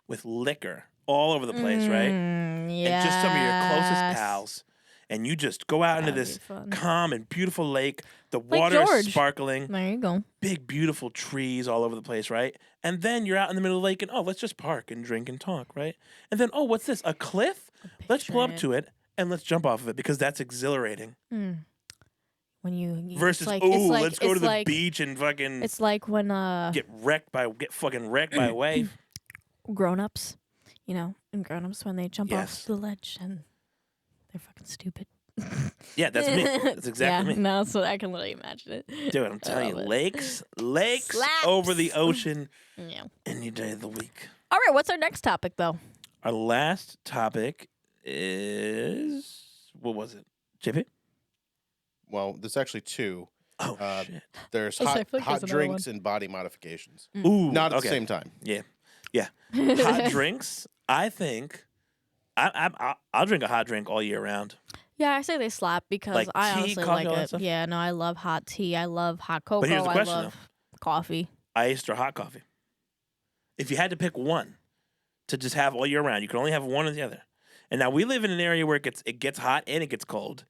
with liquor all over the place, right? Yeah. And just some of your closest pals. And you just go out into That'd this be fun. calm and beautiful lake. The Lake water is George. sparkling. There you go. Big, beautiful trees all over the place, right? And then you're out in the middle of the lake and, oh, let's just park and drink and talk, right? And then, oh, what's this? A cliff? Let's pull up to it and let's jump off of it because that's exhilarating. When you Versus, it's like, oh, it's like, let's go it's to the like, beach and fucking It's like when get fucking wrecked by a wave. grown-ups, and grown-ups when they jump Yes. off the ledge and they're fucking stupid. Yeah, that's me. That's exactly me. No, so I can literally imagine it. Dude, I'm telling you, love it. lakes Slaps. over the ocean Yeah. any day of the week. All right, what's our next topic though? Our last topic is what was it? JP? Well, there's actually two. Oh Uh, shit. There's Oh, sorry, I hot, feel like hot there's another drinks and body modifications. Ooh, Not at okay. the same time. Yeah. Hot drinks. I think I'll drink a hot drink all year round. Yeah, I say they slap because Like I tea, honestly coffee, like all that it. stuff? Yeah, no, I love hot tea. I love hot cocoa. But here's the question, I love coffee. Iced or hot coffee. If you had to pick one to just have all year round, you can only have one or the other. And now we live in an area where it gets hot and it gets cold.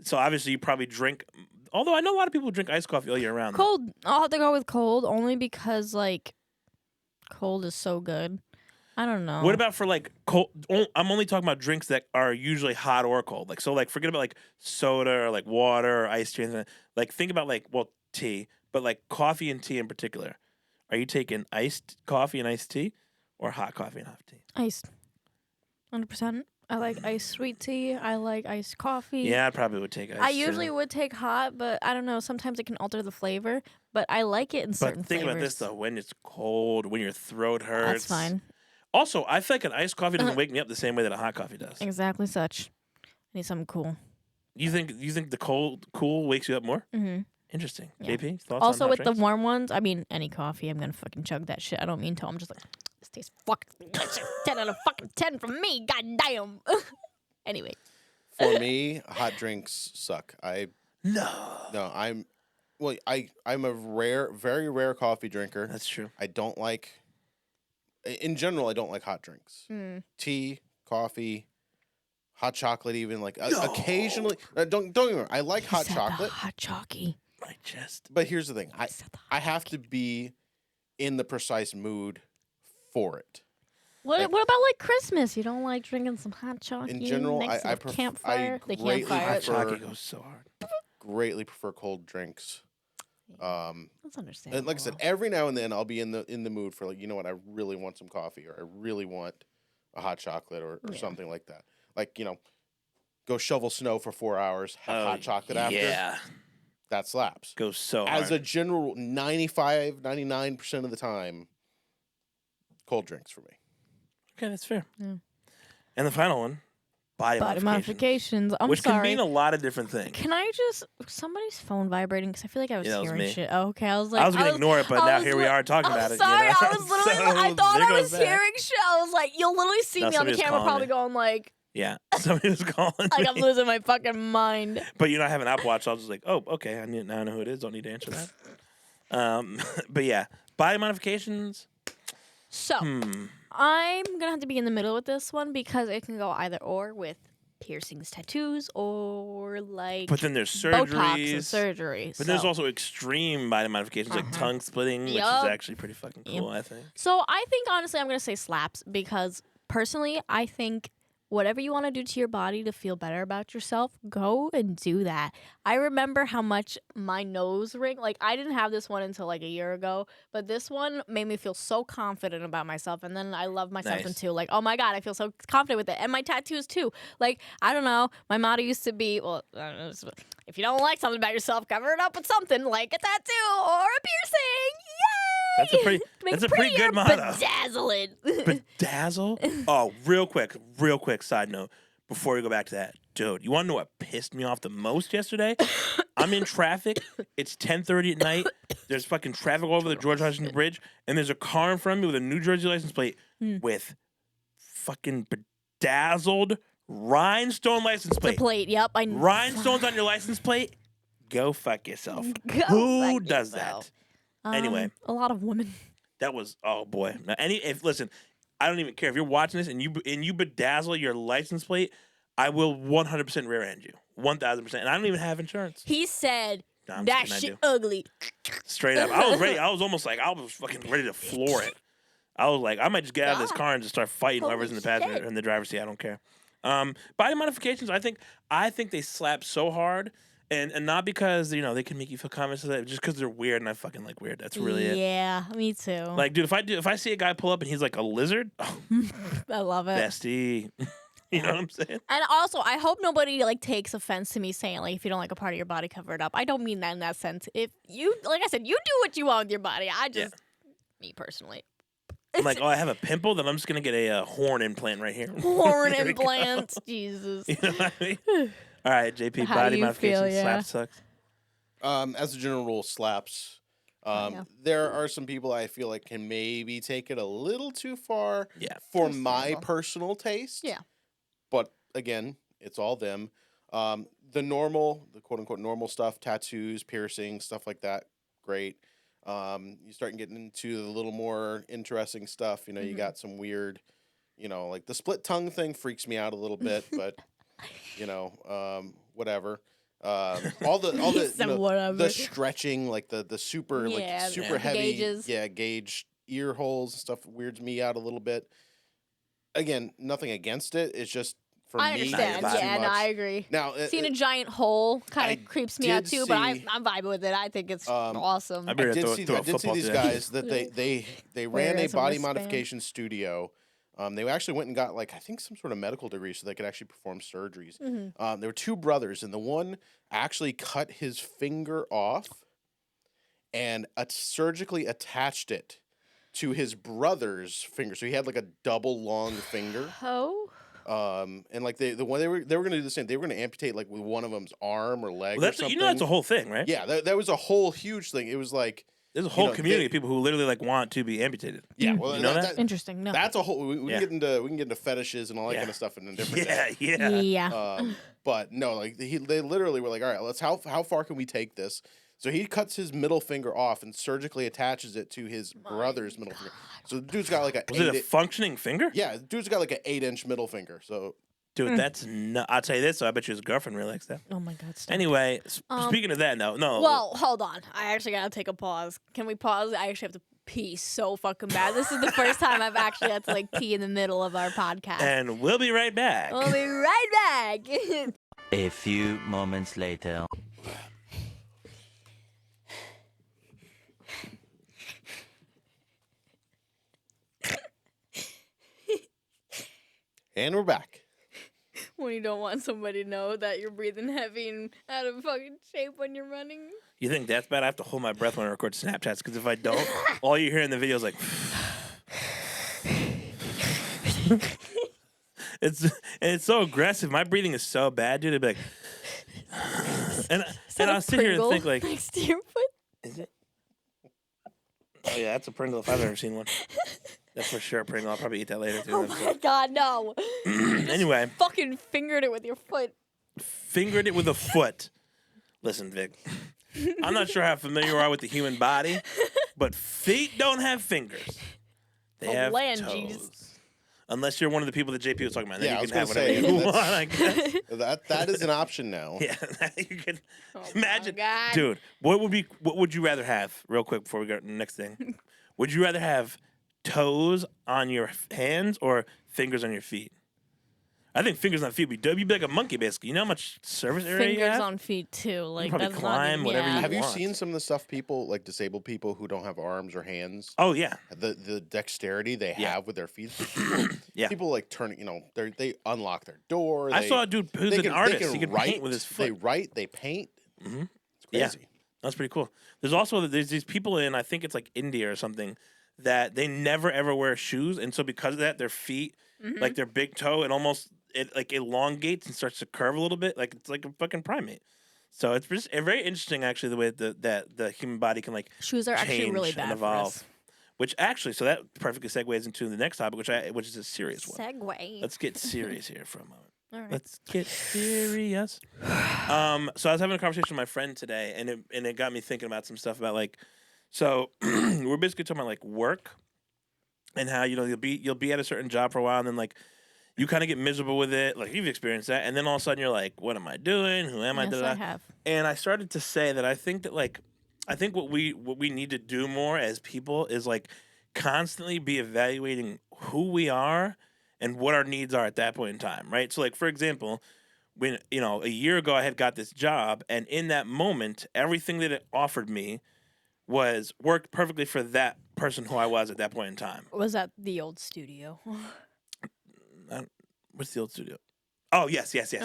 So obviously you probably drink. Although I know a lot of people drink iced coffee all year round. Cold. I'll have to go with cold only because like cold is so good. I don't know. What about for like cold? I'm only talking about drinks that are usually hot or cold. Like so, like forget about like soda or like water or iced tea. Like think about like tea, but like coffee and tea in particular. Are you taking iced coffee and iced tea, or hot coffee and hot tea? Iced? 100%. I like iced sweet tea. I like iced coffee. Yeah, I probably would take iced. I usually would take hot, but I don't know. Sometimes it can alter the flavor. But I like it in certain But think flavors. about this though: when it's cold, when your throat hurts, That's fine. Also, I feel like an iced coffee doesn't wake me up the same way that a hot coffee does. Exactly such. I need something cool. You think the cool wakes you up more? Mm-hmm. Interesting. Yeah. JP, thoughts Also, on hot with drinks? the warm ones, I mean, any coffee, I'm gonna fucking chug that shit. I don't mean to. I'm just like, this tastes fucking delicious. 10 out of fucking 10 from me. Goddamn. Anyway. For me, hot drinks suck. No, I'm a very rare coffee drinker. that's true. I don't like, in general, I don't like hot drinks. Tea, coffee, hot chocolate, even like occasionally. Don't get me wrong. I like hot Said the chocolate, hot chalky. My chest. but here's the thing: Said the I have to be in the precise mood for it. What Like- about like Christmas? You don't like drinking some hot chocolate In general, next to I the campfire? The greatly campfire. Hot prefer- chocolate goes so hard. Greatly prefer cold drinks. That's understandable. And like I said, every now and then I'll be in the mood for like, you know what, I really want some coffee or I really want a hot chocolate or Yeah. something like that. Like, go shovel snow for 4 hours, have hot chocolate after. Yeah, That slaps. goes so As a hard. general 99% of the time, cold drinks for me. Okay, that's fair. Yeah. And the final one, body modifications. modifications. I'm which sorry. can mean a lot of different things. Can I just somebody's phone vibrating? Because I feel like I was Yeah, that was hearing me. shit. Oh, okay, I was like, I was gonna ignore it, but I now was here we are talking I'm about it. sorry, you know? I was literally. So, I thought there I goes was that. hearing shit. I was like, you'll literally see No, me on the somebody was camera, calling probably me. going like, Yeah, somebody was calling like I'm me. losing my fucking mind. But I have an Apple Watch. So I was just like, oh, okay, now I know who it is. Don't need to answer that. But yeah, body modifications. So I'm gonna have to be in the middle with this one because it can go either or with piercings, tattoos, or like But then there's Botox and surgeries. surgery. But there's So- also extreme body modifications like tongue splitting, which Yup. is actually pretty fucking cool, I think. So I think honestly I'm gonna say slaps because personally I think whatever you want to do to your body to feel better about yourself, go and do that. I remember how much my nose ring, like I didn't have this one until like a year ago, but this one made me feel so confident about myself. And then I love myself Nice. too. Like, oh my God, I feel so confident with it. And my tattoos too. Like, I don't know. My motto used to be, well, I don't know, if you don't like something about yourself, cover it up with something like a tattoo or a piercing. Yay! That's a pretty- Make that's it a pretty good prettier, motto. Bedazzle it. Bedazzle? Oh, real quick side note before we go back to that. Dude, you want to know what pissed me off the most yesterday? I'm in traffic. It's 10:30 at night. There's fucking traffic all over the George Washington Bridge, and there's a car in front of me with a New Jersey license plate with fucking bedazzled rhinestone license The plate. plate, yep. Rhinestones on your license plate? Go fuck yourself. Go Who fuck does yourself. that? Anyway. A lot of women. That was, oh boy. Now, listen, I don't even care if you're watching this and you bedazzle your license plate. I will 100% rear end you, 1,000%, and I don't even have insurance. He said No, I'm that just kidding, shit ugly. Straight up, I was ready. I was almost like I was fucking ready to floor it. I was like, I might just get out of this God. car and just start fighting whoever's in the passenger shit. in the driver's seat. I don't care. Body modifications, I think they slap so hard, and not because they can make you feel confident, just because they're weird, and I fucking like weird. That's really it. Yeah, me too. Like, dude, if I see a guy pull up and he's like a lizard, oh, I love it. bestie. You know what I'm saying? And also, I hope nobody like takes offense to me saying like if you don't like a part of your body, cover it up. I don't mean that in that sense. If you, like I said, you do what you want with your body. I just, me personally, I'm like, oh, I have a pimple, then I'm just gonna get a horn implant right here. horn There we go. implants. Jesus. You know what I mean? All right, JP, How body you modification, feel, yeah. slap sucks. As a general rule, slaps. Yeah. There are some people I feel like can maybe take it a little too far Yeah. for my Understandable. personal taste. Yeah. But again, it's all them. The quote unquote normal stuff, tattoos, piercings, stuff like that, great. You start getting into the little more interesting stuff. You know, you got some weird, like the split tongue thing freaks me out a little bit, but whatever. All the Some whatever. the stretching, like the super Yeah, super the heavy gauges. gauge ear holes and stuff weirds me out a little bit. Again, nothing against it. It's just for I me. understand. it's too Yeah, no, much. I agree. Now, Seeing a giant hole kind I of creeps me out did too, but see- I'm vibing with it. I think it's awesome. I'd be ready to I did see throw a these football to that. guys that they ran a as a body wristband. modification studio. They actually went and got I think some sort of medical degree so they could actually perform surgeries. There were two brothers, and the one actually cut his finger off and surgically attached it to his brother's finger. So he had like a double long finger. Oh. And like they were gonna do the same. They were gonna amputate like with one of them's arm or leg Well, or something. that's a whole thing, right? Yeah, that was a whole huge thing. It was like There's a whole know, community they- of people who literally like want to be amputated. yeah, well, You know that? Interesting. No. that's a whole. We Yeah. can get into fetishes and all that Yeah. kind of stuff in a different day. Yeah. Yeah. But no, like they literally were like, all right, how far can we take this? So he cuts his middle finger off and surgically attaches it to his brother's middle finger. So the dude's got like Was it a functioning finger? yeah, the dude's got like an 8-inch middle finger. So Dude, that's I'll tell you this, so I bet you his girlfriend really likes that. Oh my God. Stop. Anyway, speaking of that, no. Well, hold on. I actually gotta take a pause. Can we pause? I actually have to pee so fucking bad. This is the first time I've actually had to like pee in the middle of our podcast. And we'll be right back. We'll be right back. A few moments later. and we're back. When you don't want somebody to know that you're breathing heavy and out of fucking shape when you're running. You think that's bad? I have to hold my breath when I record Snapchats because if I don't, all you hear in the video is like. It's so aggressive. My breathing is so bad, dude. I'd be like, and I'll sit here and think like, next to your foot. is it? Oh yeah, that's a Pringle if I've ever seen one. That's for sure a Pringle. I'll probably eat that later too. Oh my God, no! Anyway, Fucking fingered it with your foot. fingered it with a foot. Listen, Vic. I'm not sure how familiar you are with the human body, but feet don't have fingers. They have Phalanges. toes. Unless you're one of the people that JP was talking about. Then Yeah, I you was can have gonna whatever say, you want, I guess. That is an option now. Yeah, you can Oh imagine. my God. Dude, what would you rather have, real quick before we go to the next thing? Would you rather have toes on your hands or fingers on your feet? I think fingers on feet would be dope. You'd be like a monkey, basically. You know how much surface area you Fingers have? on feet too. Like probably that's climb, not even, whatever yeah. you Have you want. seen some of the stuff people like disabled people who don't have arms or hands? Oh, yeah. The dexterity they Yeah. have with their feet. Yeah. People like turn, they unlock their door. I they- saw a dude who's they an artist. He can paint with his They foot. write, they paint. Mhm. It's Yeah. crazy. That's pretty cool. There's these people in, I think it's like India or something, that they never ever wear shoes, and so because of that, their feet, like their big toe, it like elongates and starts to curve a little bit, like it's like a fucking primate. So it's just very interesting, actually, the way that the human body can like Shoes are actually really change and bad for evolve. us. Which actually, so that perfectly segues into the next topic, which is a serious one. Segway. Let's get serious here for a moment. All right. Let's get serious. So I was having a conversation with my friend today, and it got me thinking about some stuff about like, so we're basically talking about like work, and how you'll be at a certain job for a while, and then like you kind of get miserable with it, like you've experienced that, and then all of a sudden you're like, what am I doing? Who am I? Yes, Da-da-da. I have. And I started to say that I think what we need to do more as people is like constantly be evaluating who we are and what our needs are at that point in time, right? So like for example, when a year ago I had got this job, and in that moment everything that it offered me worked perfectly for that person who I was at that point in time. Was that the old studio? What's the old studio? Oh yes. Okay.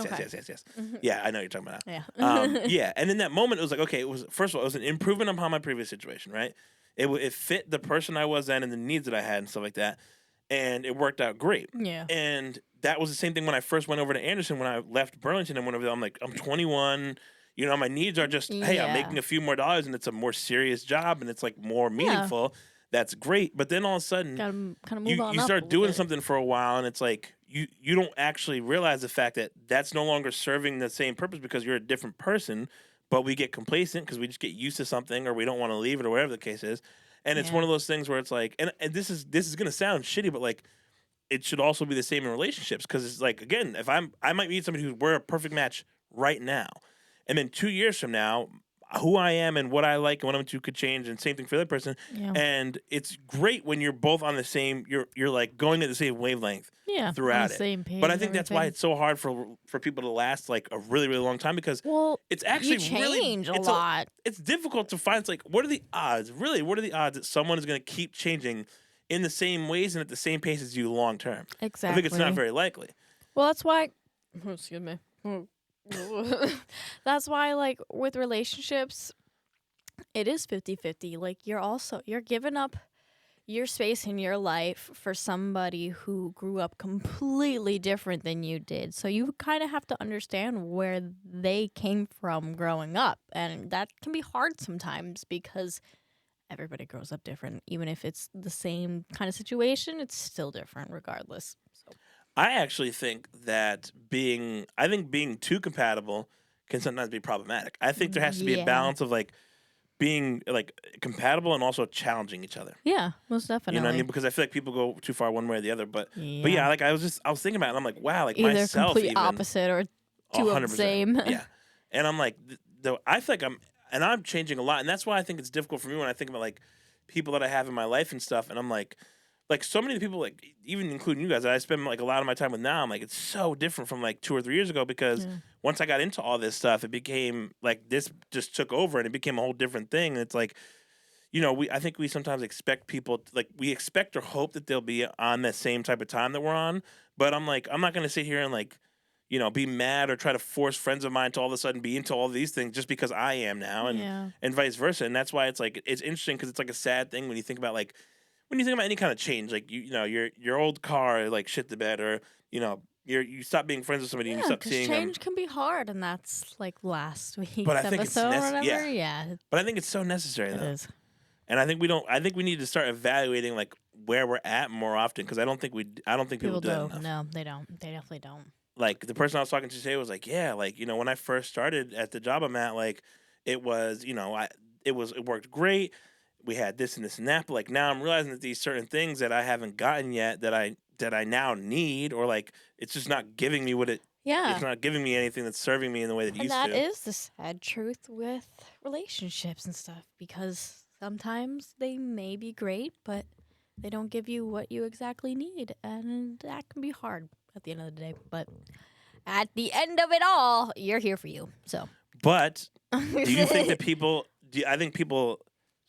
Yeah, I know what you're talking about. Yeah. Yeah, and in that moment, it was like, okay, it was first of all, it was an improvement upon my previous situation, right? It fit the person I was then and the needs that I had and stuff like that, and it worked out great. Yeah. And that was the same thing when I first went over to Anderson. When I left Burlington and went over there, I'm like, I'm 21. You know, my needs are just, hey, I'm Yeah. making a few more dollars, and it's a more serious job, and it's like more meaningful. That's great. But then all of a sudden, Gotta kind of move on you up a start little doing bit. something for a while, and it's like you don't actually realize the fact that that's no longer serving the same purpose because you're a different person. But we get complacent because we just get used to something, or we don't want to leave it, or whatever the case is. And it's Yeah. one of those things where it's like, and this is gonna sound shitty, but like it should also be the same in relationships because it's like, again, if I might meet somebody who's we're a perfect match right now, and then 2 years from now, who I am and what I like and what I'm into could change, and same thing for the other person. Yeah. And it's great when you're both on the same, you're like going at the same wavelength Yeah. throughout on the it. same page. But I and think that's why everything. it's so hard for people to last like a really, really long time because Well, it's actually you change really a lot. it's difficult to find. It's like, what are the odds? Really, what are the odds that someone is going to keep changing in the same ways and at the same pace as you long term? Exactly. I think it's not very likely. Well, that's why. Excuse me. That's why, like, with relationships, it is 50-50. Like, you're giving up your space in your life for somebody who grew up completely different than you did. So you kind of have to understand where they came from growing up. And that can be hard sometimes because everybody grows up different. Even if it's the same kind of situation, it's still different regardless. So. I actually think that being too compatible can sometimes be problematic. I think there has to be a Yeah. balance of like being like compatible and also challenging each other. Yeah, most definitely. You know what I mean? Because I feel like people go too far one way or the other. But Yeah. yeah, like I was thinking about it. And I'm like, wow, like Either myself complete even opposite or two of the 100%. same. Yeah, and I'm like, though I feel like I'm changing a lot, and that's why I think it's difficult for me when I think about like people that I have in my life and stuff, and I'm like so many people, like even including you guys, that I spend like a lot of my time with now. I'm like, it's so different from like 2 or 3 years ago because once I got into all this stuff, it became like this just took over and it became a whole different thing. And it's like, you know, I think we sometimes expect people we expect or hope that they'll be on the same type of time that we're on. But I'm like, I'm not gonna sit here and like, you know, be mad or try to force friends of mine to all of a sudden be into all these things just because I am now, and vice versa. And that's why it's like it's interesting because it's like a sad thing when you think about like. When you think about any kind of change, like you know, your old car like shit the bed, or you know, you stop being friends with somebody and you stop seeing them. Change can be hard, and that's like last week's But I think it's episode or whatever. yeah. But I think it's so necessary It though, is. and I think we need to start evaluating like where we're at more often because I don't think people do that enough. No, they don't. They definitely don't. Like the person I was talking to today was like, yeah, like you know, when I first started at the job I'm at, like it was, you know, it worked great. We had this and this and that, but like now I'm realizing that these certain things that I haven't gotten yet that I now need, or like it's just not giving me what it's not giving me anything that's serving me in the way that it used to. And that is the sad truth with relationships and stuff, because sometimes they may be great, but they don't give you what you exactly need, and that can be hard at the end of the day. But at the end of it all, you're here for you. So, but do you think that I think people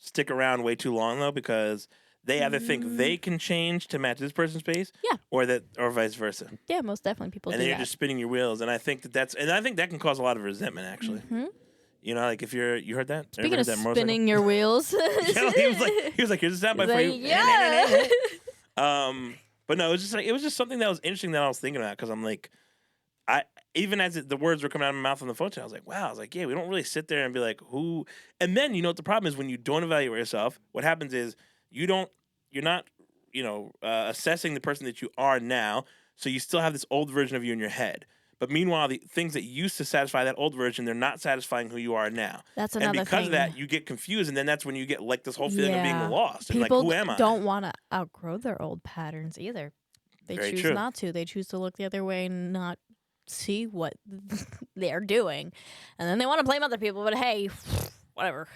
stick around way too long though because they either think they can change to match this person's pace, or vice versa. Yeah, most definitely people. And do then you're that. just spinning your wheels, and I think that can cause a lot of resentment actually. Mm-hmm. You know, like if you heard that. Speaking of that spinning your wheels, yeah, he was like, here's a soundbite for you. Yeah. But no, it was just something that was interesting that I was thinking about because I'm like, even as the words were coming out of my mouth on the phone, I was like, wow. I was like, yeah, we don't really sit there and be like, who. And then you know what the problem is when you don't evaluate yourself. What happens is you're not, you know, assessing the person that you are now. So you still have this old version of you in your head. But meanwhile, the things that used to satisfy that old version, they're not satisfying who you are now. That's another thing. And because of that, you get confused, and then that's when you get like this whole feeling of being lost. And People like, who am I? don't want to outgrow their old patterns either. They Very choose true. not to. They choose to look the other way and not see what they're doing. And then they want to blame other people, but hey, whatever.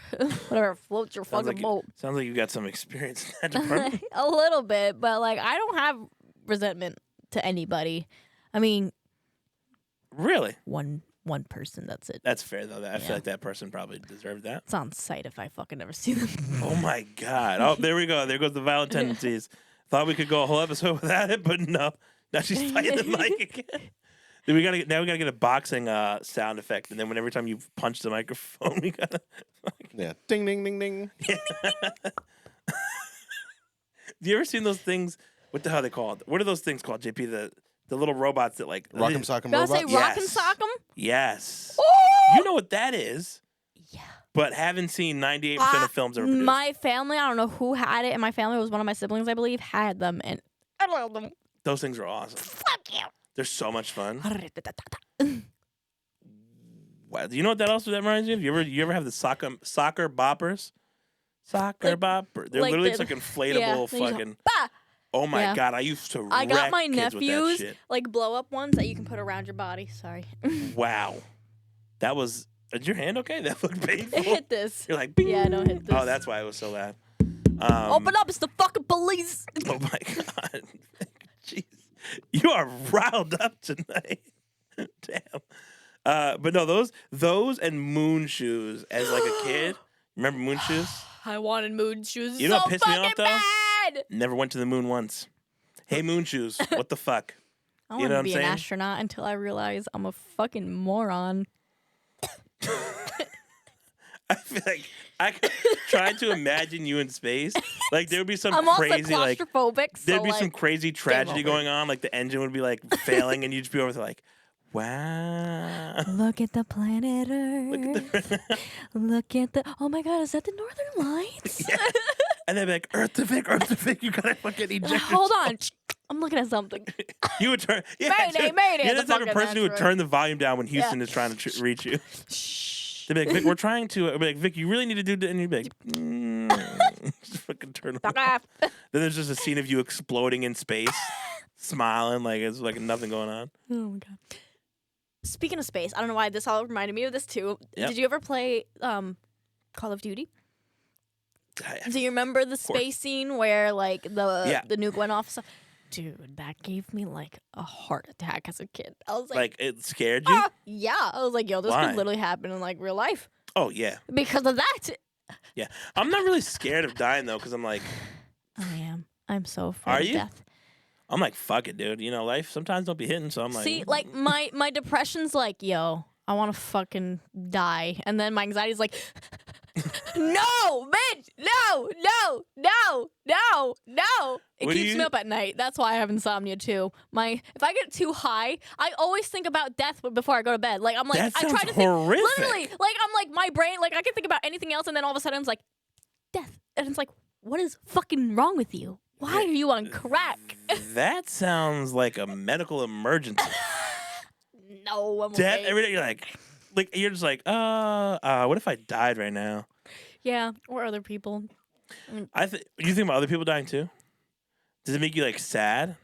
Whatever floats your fucking boat. Sounds like you got some experience in that department. A little bit, but like I don't have resentment to anybody. I mean, really? One person, that's it. That's fair though. I feel like that person probably deserved that. It's on site if I fucking ever see them. Oh my god. Oh, there we go. There goes the violent tendencies. Thought we could go a whole episode without it, but no. Now she's fighting the mic again. Then we gotta get a boxing sound effect, and then every time you punch the microphone, we gotta. Yeah. Ding ding ding ding. Do you ever seen those things? What the hell are they called? What are those things called, JP? The little robots that like Rock'em sock'em Gotta say robots. rock and Yes. sock 'em? Yes. Oh! You know what that is, Yeah. but haven't seen 98% of films ever produced. My family, I don't know who had it, and my family was one of my siblings, I believe, had them, and I love them. Those things are awesome. Fuck you. They're so much fun. Wow. Do you know what that also that reminds you of? You ever have the soccer boppers? Soccer Like- bopper. They're like literally the- just like inflatable then you go, fucking. bah! Oh my Yeah. god! I used to. I got wreck my kids with that nephews shit. like blow up ones that you can put around your body. Sorry. Wow. That was. Is your hand okay? That looked painful. It hit this. You're like. Bing. Yeah, don't hit this. Oh, that's why it was so loud. Open up, it's the fucking police. Oh my god. Jeez. You are riled up tonight. Damn. But no, those and moon shoes as like a kid. Remember moon shoes? I wanted moon shoes You know so what pissed me fucking off, though? bad. Never went to the moon once. Hey, moon shoes. What the fuck? I You wanted know what to I'm be saying? an astronaut until I realized I'm a fucking moron. I feel like I could try to imagine you in space. Like there would be some I'm also crazy like claustrophobic, so there'd be like, some crazy tragedy over. going on. Like the engine would be like failing, and you'd just be over there like, wow. look at the planet Earth. Look at the- Look at the. Oh my God, is that the Northern Lights? Yeah. And they'd be like, Earth to Vic, you gotta fucking eject Hold yourself. on, I'm looking at something. You would turn. Yeah, Mayday, mayday, You're the the type of fucking person who would asteroid. turn the volume down when Houston Yeah. is trying to reach you. Shh. They'd be like, Vic, we're trying to. I'd be like, Vic, you really need to do that. And you'd be like, just fucking turn. Fuck Then off. there's just a scene of you exploding in space, smiling like it's like nothing going on. Oh my God. Speaking of space, I don't know why this all reminded me of this too. Yep. Did you ever play Call of Duty? Do you remember the course. space scene where like Yeah. the nuke went off? Dude, that gave me like a heart attack as a kid. I was like, Like it scared you? yeah. I was like, yo, this Why? could literally happen in like real life Oh yeah, because of that. yeah. I'm not really scared of dying though, because I'm like, I am. I'm so afraid Are of you? death. I'm like, fuck it, dude. You know, life sometimes don't be hitting, so I'm like, See, like my depression's like, yo, I want to fucking die, and then my anxiety's like, no, bitch, no. It What do keeps me you- up at night. That's why I have insomnia too. If I get too high, I always think about death before I go to bed. Like I'm like, That I try sounds to think. horrific. Literally, like I'm like my brain, like I can think about anything else, and then all of a sudden it's like, death, and it's like, what is fucking wrong with you? Why are you on crack? that sounds like a medical emergency. No, I'm Death okay. every day. You're like you're just like, what if I died right now? Yeah, or other people. You think about other people dying too? Does it make you like sad?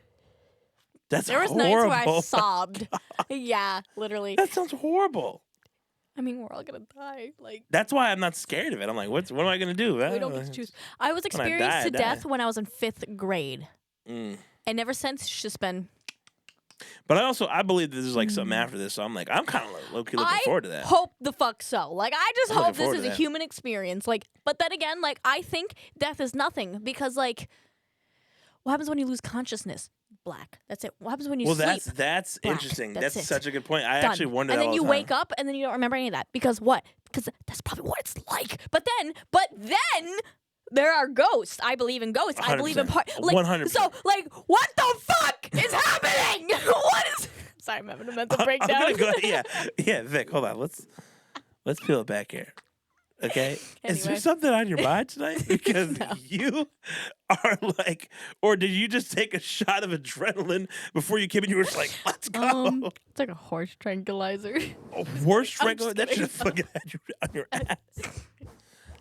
That's There was horrible. nights where I sobbed. Yeah, literally. That sounds horrible. I mean, we're all gonna die. Like That's why I'm not scared of it. I'm like, what am I gonna do? we don't get to choose. I was When I experienced die, to I die. death when I was in 5th grade, Mm. and ever since it's just been. But I believe that there's like something after this, so I'm like, I'm kind of low key looking I forward to that. hope the fuck so. Like I just I'm hope looking this forward is to a that. human experience. Like, but then again, like I think death is nothing because like, what happens when you lose consciousness? Black. That's it. What happens when you Well, sleep? that's Black. interesting. That's That's it. such a good point. I Done. actually wonder and that then all you the time. wake up and then you don't remember any of that because what? Because that's probably what it's like. But then there are ghosts. I believe in ghosts. I believe in 100%. like 100%. So like what the fuck is happening? What is? Sorry, I'm having a mental I'm breakdown. gonna go, yeah, Vic. Hold on. Let's peel it back here. Okay, is there Anyway. something on your mind tonight? Because No. you are like, or did you just take a shot of adrenaline before you came in? You were just like, let's go. It's like a horse tranquilizer. Worst I'm struggle. just That should kidding. have fucking had you on your ass.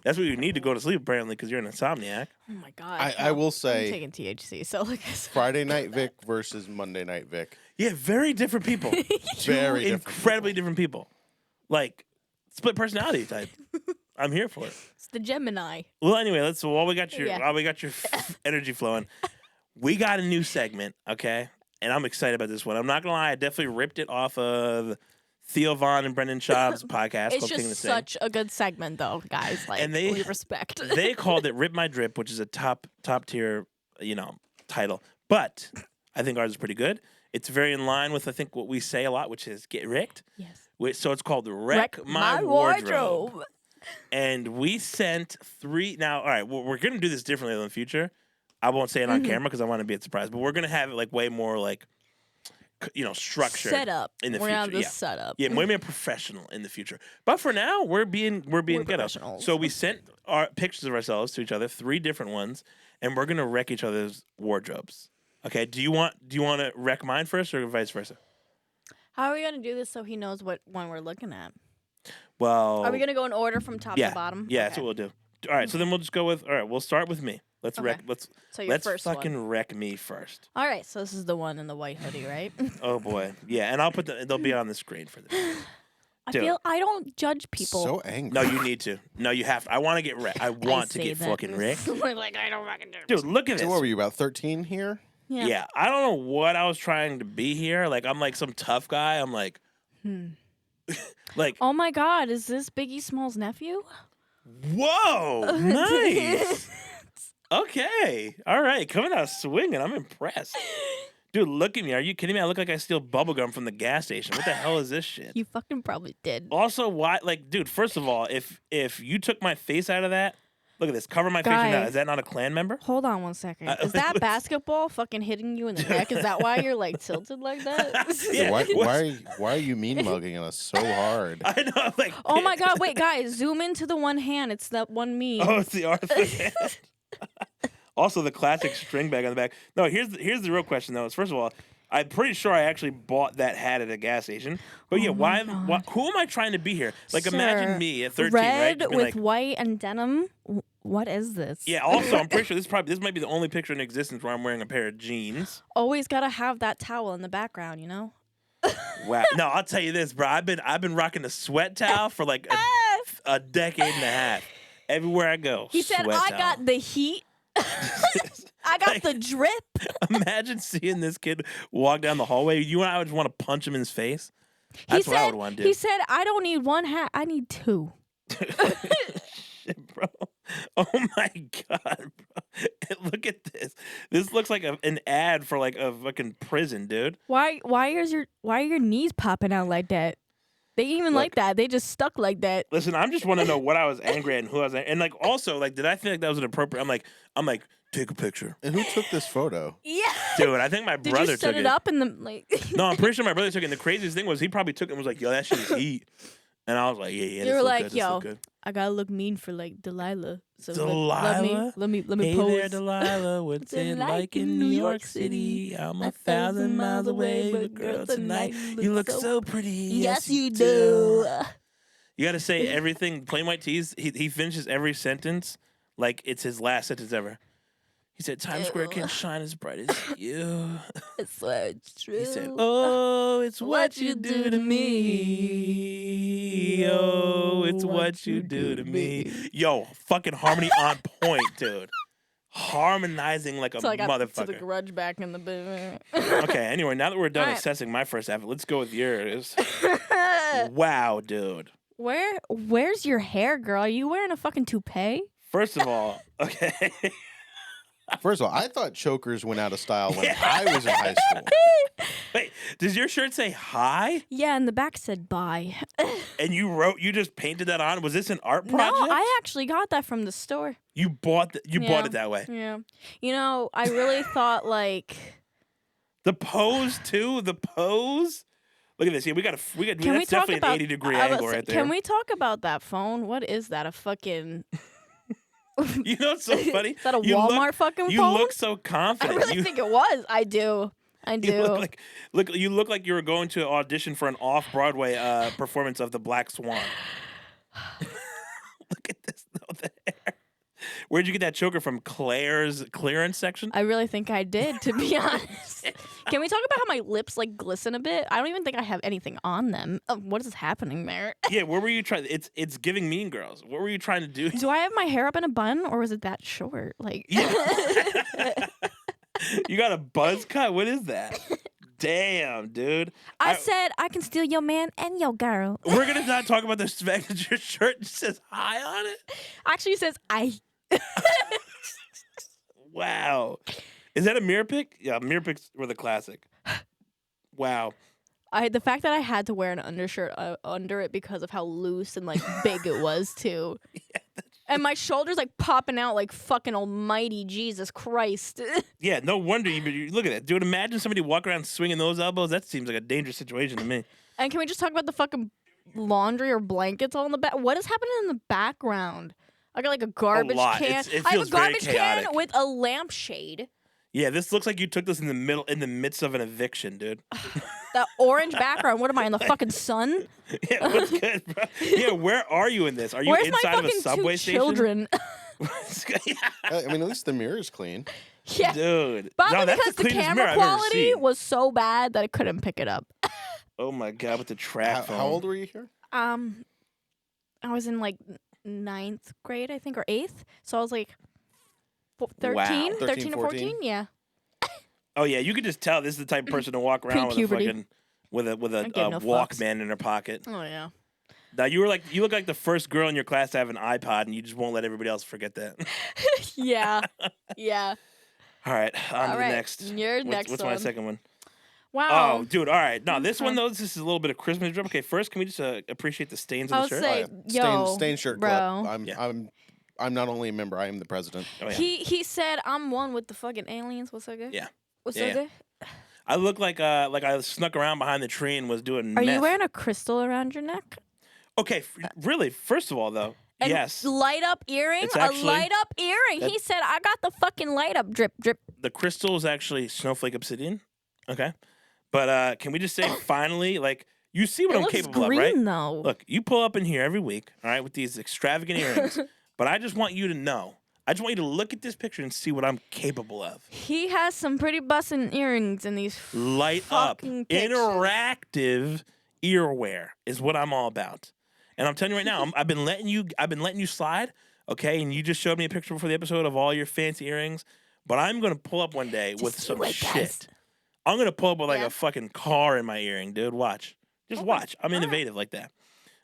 That's what you need to go to sleep, apparently, because you're an insomniac. Oh my god. I will I'm say taking THC, so like I said. Friday Night Vic versus Monday Night Vic. Yeah, very different people. Very different incredibly different people. Like split personality type. I'm here for it. It's the Gemini. Well, anyway, while we got your Yeah. energy flowing, we got a new segment, okay? And I'm excited about this one. I'm not gonna lie, I definitely ripped it off of Theo Vaughn and Brendan Schaub's podcast It's called King of the just Sting. such a good segment, though, guys. Like, And they- we respect. They called it "Rip My Drip," which is a top tier, title. But I think ours is pretty good. It's very in line with I think what we say a lot, which is get wrecked. Yes. So it's called Wreck My Wardrobe. And we sent 3. Now, all right, we're going to do this differently in the future. I won't say it on camera because I want to be a surprise, but we're going to have it like way more like, structured. Set up. In the we're future. on the setup. Yeah, way more professional in the future. But for now, we're being ghetto. professionals. So we sent our pictures of ourselves to each other, 3 different ones, and we're going to wreck each other's wardrobes. Okay, do you want to wreck mine first or vice versa? How are we gonna do this so he knows what one we're looking at? Well, Are we gonna go in order from top to bottom? Yeah, Okay. that's what we'll do. All right, so then we'll just go with. All right, we'll start with me. Let's Okay. wreck. Let's So your let's first fucking one. wreck me first. All right, so this is the one in the white hoodie, right? Oh boy, yeah, and I'll put they'll be on the screen for this. Dude. I don't judge people. So angry. No, you need to. No, you have to. I want to get wrecked. I want to say get that. fucking wrecked. Like I don't fucking do. Dude, look at this. So what were you, about 13 here? Yeah, I don't know what I was trying to be here. Like I'm like some tough guy. I'm like, like, Oh my God, is this Biggie Smalls' nephew? whoa, nice. Okay, all right, coming out swinging. I'm impressed, dude. Look at me. Are you kidding me? I look like I steal bubblegum from the gas station. What the hell is this shit? You fucking probably did. Also, why? Like, dude. First of all, if you took my face out of that, look at this. Cover my face with that. Guy. Is that not a Klan member? Hold on one second. Is that basketball fucking hitting you in the neck? Is that why you're like tilted like that? Yeah. Why are you mean mugging us so hard? I know. I'm like, Oh my God! Wait, guys, zoom into the one hand. It's that one me. oh, it's the Arthur hand. Also, the classic string bag on the back. No, here's the real question though. Is first of all, I'm pretty sure I actually bought that hat at a gas station. But yeah, why? Who am I trying to be here? Like, Sir, imagine me at 13, red right? Just being with like, white and denim. What is this? yeah. Also, I'm pretty sure this might be the only picture in existence where I'm wearing a pair of jeans. Always gotta have that towel in the background, you know. Wow. No, I'll tell you this, bro. I've been rocking the sweat towel for like a decade and a half. Everywhere I go. He said, sweat "I towel. got the heat. I got Like- the drip." Imagine seeing this kid walk down the hallway. You and I would just want to punch him in his face. That's what I would want to do. He said, "I don't need one hat. I need 2." Shit, bro. Oh my god, bro. Look at this. This looks like an ad for like a fucking prison, dude. Why are your knees popping out like that? They even like that. They just stuck like that. Listen, I'm just want to know what I was angry at and who I was and like also like did I feel like that was an appropriate I'm like take a picture. And who took this photo? Yeah. Dude, I think my Did brother you set took it up in the like? No, I'm pretty sure my brother took it. And the craziest thing was he probably took it and was like, yo, that shit is heat. And I was like, yeah, You this were look like, good, this yo, look good. I gotta look mean for like Delilah. So Delilah? let me Hey pose. there, Delilah. What's it like in New York City? I'm 1,000 miles away, but girl, tonight you look so pretty. Yes, you do. You got to say everything. Plain White Tees, he finishes every sentence like it's his last sentence ever. He said, Times Square can't shine as bright as you. It's so true. He said, oh, it's what you do to me. Oh, it's what you do to me. Yo, fucking harmony on point, dude. Harmonizing like a So I got to the motherfucker. grudge back in the bin. Okay, anyway, now that we're done All right. assessing my first effort, let's go with yours. Wow, dude. Where's your hair, girl? Are you wearing a fucking toupee? First of all, okay. First of all, I thought chokers went out of style when I was in high school. Wait, does your shirt say hi? Yeah, and the back said bye. And you just painted that on? Was this an art project? No, I actually got that from the store. You bought bought Yeah. it that way. Yeah. You know, I really thought like The pose too. The pose. Look at this. Yeah, we got. Can That's we talk definitely about an 80-degree I was angle say, right there. Can we talk about that phone? What is that? A fucking You know what's so funny? Is that a You Walmart fucking You phone? look so I confident. really you, think it was. I do. you look like you were going to audition for an off-Broadway performance of The Black Swan. Look at this. No, the hair. Where'd you get that choker from? Claire's clearance section? I really think I did, to be honest. Can we talk about how my lips like glisten a bit? I don't even think I have anything on them. Oh, what is happening there? Yeah, where were you trying? It's giving Mean Girls. What were you trying to do? Do I have my hair up in a bun or was it that short? Like You got a buzz cut? What is that? Damn, dude. I said I can steal your man and your girl. We're going to not talk about the fact that your shirt says hi on it? Actually says I. Wow. Is that a mirror pic? Yeah, mirror pics were the classic. Wow. The fact that I had to wear an undershirt under it because of how loose and like big it was too. And my shoulders like popping out like fucking almighty Jesus Christ. Yeah, no wonder you look at that. Dude, imagine somebody walking around swinging those elbows. That seems like a dangerous situation to me. And can we just talk about the fucking laundry or blankets all in the back? What is happening in the background? I got like a garbage lot. can. It I have feels a very garbage can chaotic. with a lampshade. Yeah, this looks like you took this in the midst of an eviction, dude. That orange background. What am I in the fucking sun? Yeah, what's good, bro? Yeah, where are you in this? Are you Where's my inside of a fucking subway two station? children? I mean, at least the mirror's clean. Yeah. Dude. Probably No, that's because the the cleanest camera mirror I've ever quality seen. was so bad that I couldn't pick it up. Oh my god, with the track phone. How old were you here? I was in like 9th grade, I think, or 8th. So I was like 13, Wow. 13 or 14. Yeah. Oh yeah, you could just tell this is the type of person to walk around with a Pre-puberty. fucking with a I give no fucks. Walkman in her pocket. Oh yeah. Now you look like the first girl in your class to have an iPod, and you just won't let everybody else forget that. Yeah. Yeah. All right, on to All the right, next. your next what's my one. second one? Wow. Oh, dude. All right. No, this Okay. one though. This is a little bit of Christmas drip. Okay, first, can we just appreciate the stains I on would the shirt? say, yeah. yo, Stain shirt bro. club. I'm not only a member. I am the president. Oh, yeah. He said I'm one with the fucking aliens. What's so good? Yeah. What's Yeah, so yeah. good? I look like I snuck around behind the tree and was doing. Are meth. you wearing a crystal around your neck? Okay, really. First of all, though, And yes, light up earring? It's A actually- light up earring. that- He said I got the fucking light up drip drip. the crystal is actually snowflake obsidian. Okay, but can we just say finally, like, you see what It I'm looks capable green of, right? though. Look, you pull up in here every week, all right, with these extravagant earrings. But I just want you to know. I just want you to look at this picture and see what I'm capable of. He has some pretty bussin' earrings in these. Light up, fucking pictures. interactive earwear is what I'm all about. And I'm telling you right now, I've been letting you slide, okay? And you just showed me a picture before the episode of all your fancy earrings. But I'm gonna pull up one day with see some what it shit. does. I'm gonna pull up with like Yeah. a fucking car in my earring, dude. Watch, just watch. I'm innovative like that.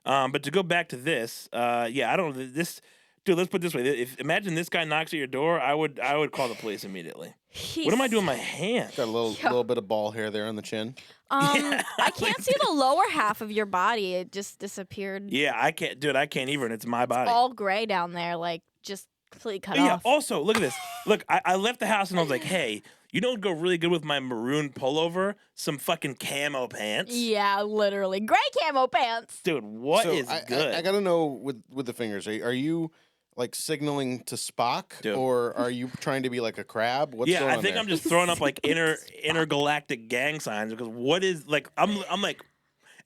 But to go back to this, yeah, I don't this. Dude, let's put it this way: imagine this guy knocks at your door, I would call the police immediately. What am I doing with my hand? Got a little bit of ball hair there on the chin. I can't see the lower half of your body. It just disappeared. Yeah, I can't, dude. I can't even. It's my body. All gray down there, like just completely cut Yeah. off. Also, look at this. Look, I left the house and I was like, hey, you know, what'd go really good with my maroon pullover? Some fucking camo pants. Yeah, literally. Gray camo pants. Dude, what is I good? I gotta know with the fingers. Are you like signaling to Spock, Dude. or are you trying to be like a crab? What's Yeah, going I on think there? I'm just throwing up like intergalactic gang signs because what is like I'm like,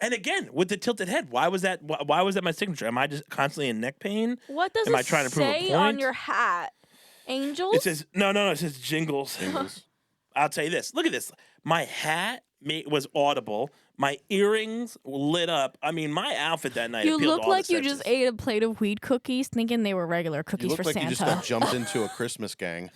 and again with the tilted head, why was that my signature? Am I just constantly in neck pain? What does Am it I trying to prove a say on point? your hat? Angels? It says no. It says jingles. I'll tell you this. Look at this. My hat was audible. My earrings lit up. I mean, my outfit that night. You appealed look to all like the you just senses. ate a plate of wheat cookies thinking they were regular You cookies look for like Santa. you just got jumped into a Christmas gang.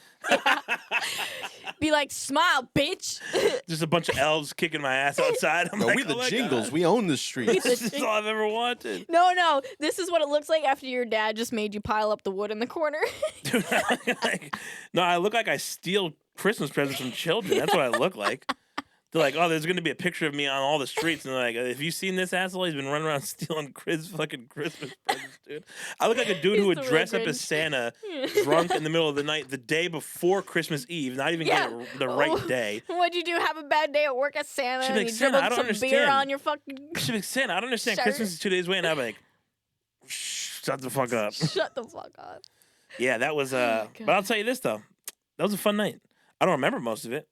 Be like, smile, bitch. Just a bunch of elves kicking my ass outside. I'm No, like, we the oh my Jingles. God. We own the streets. This is all I've ever wanted. No. This is what it looks like after your dad just made you pile up the wood in the corner. Dude, no, I look like I steal Christmas presents from children. That's what I look like. They're like, oh, there's going to be a picture of me on all the streets. And they're like, have you seen this asshole? He's been running around stealing fucking Christmas presents, dude. I look like a dude He's who would the real dress up as Grinch. Santa drunk in the middle of the night the day before Christmas Eve, not even Yeah. get it the right day. What'd you do? Have a bad day at work at Santa She'd be and like, you "Santa, I dribbled don't some beer understand." on your fucking... She'd be like, Santa, I don't understand. Shirt. Christmas is 2 days away. And I'm like, shut the fuck up. Shut the fuck up. Yeah, that was, God. but I'll tell you this, though. That was a fun night. I don't remember most of it.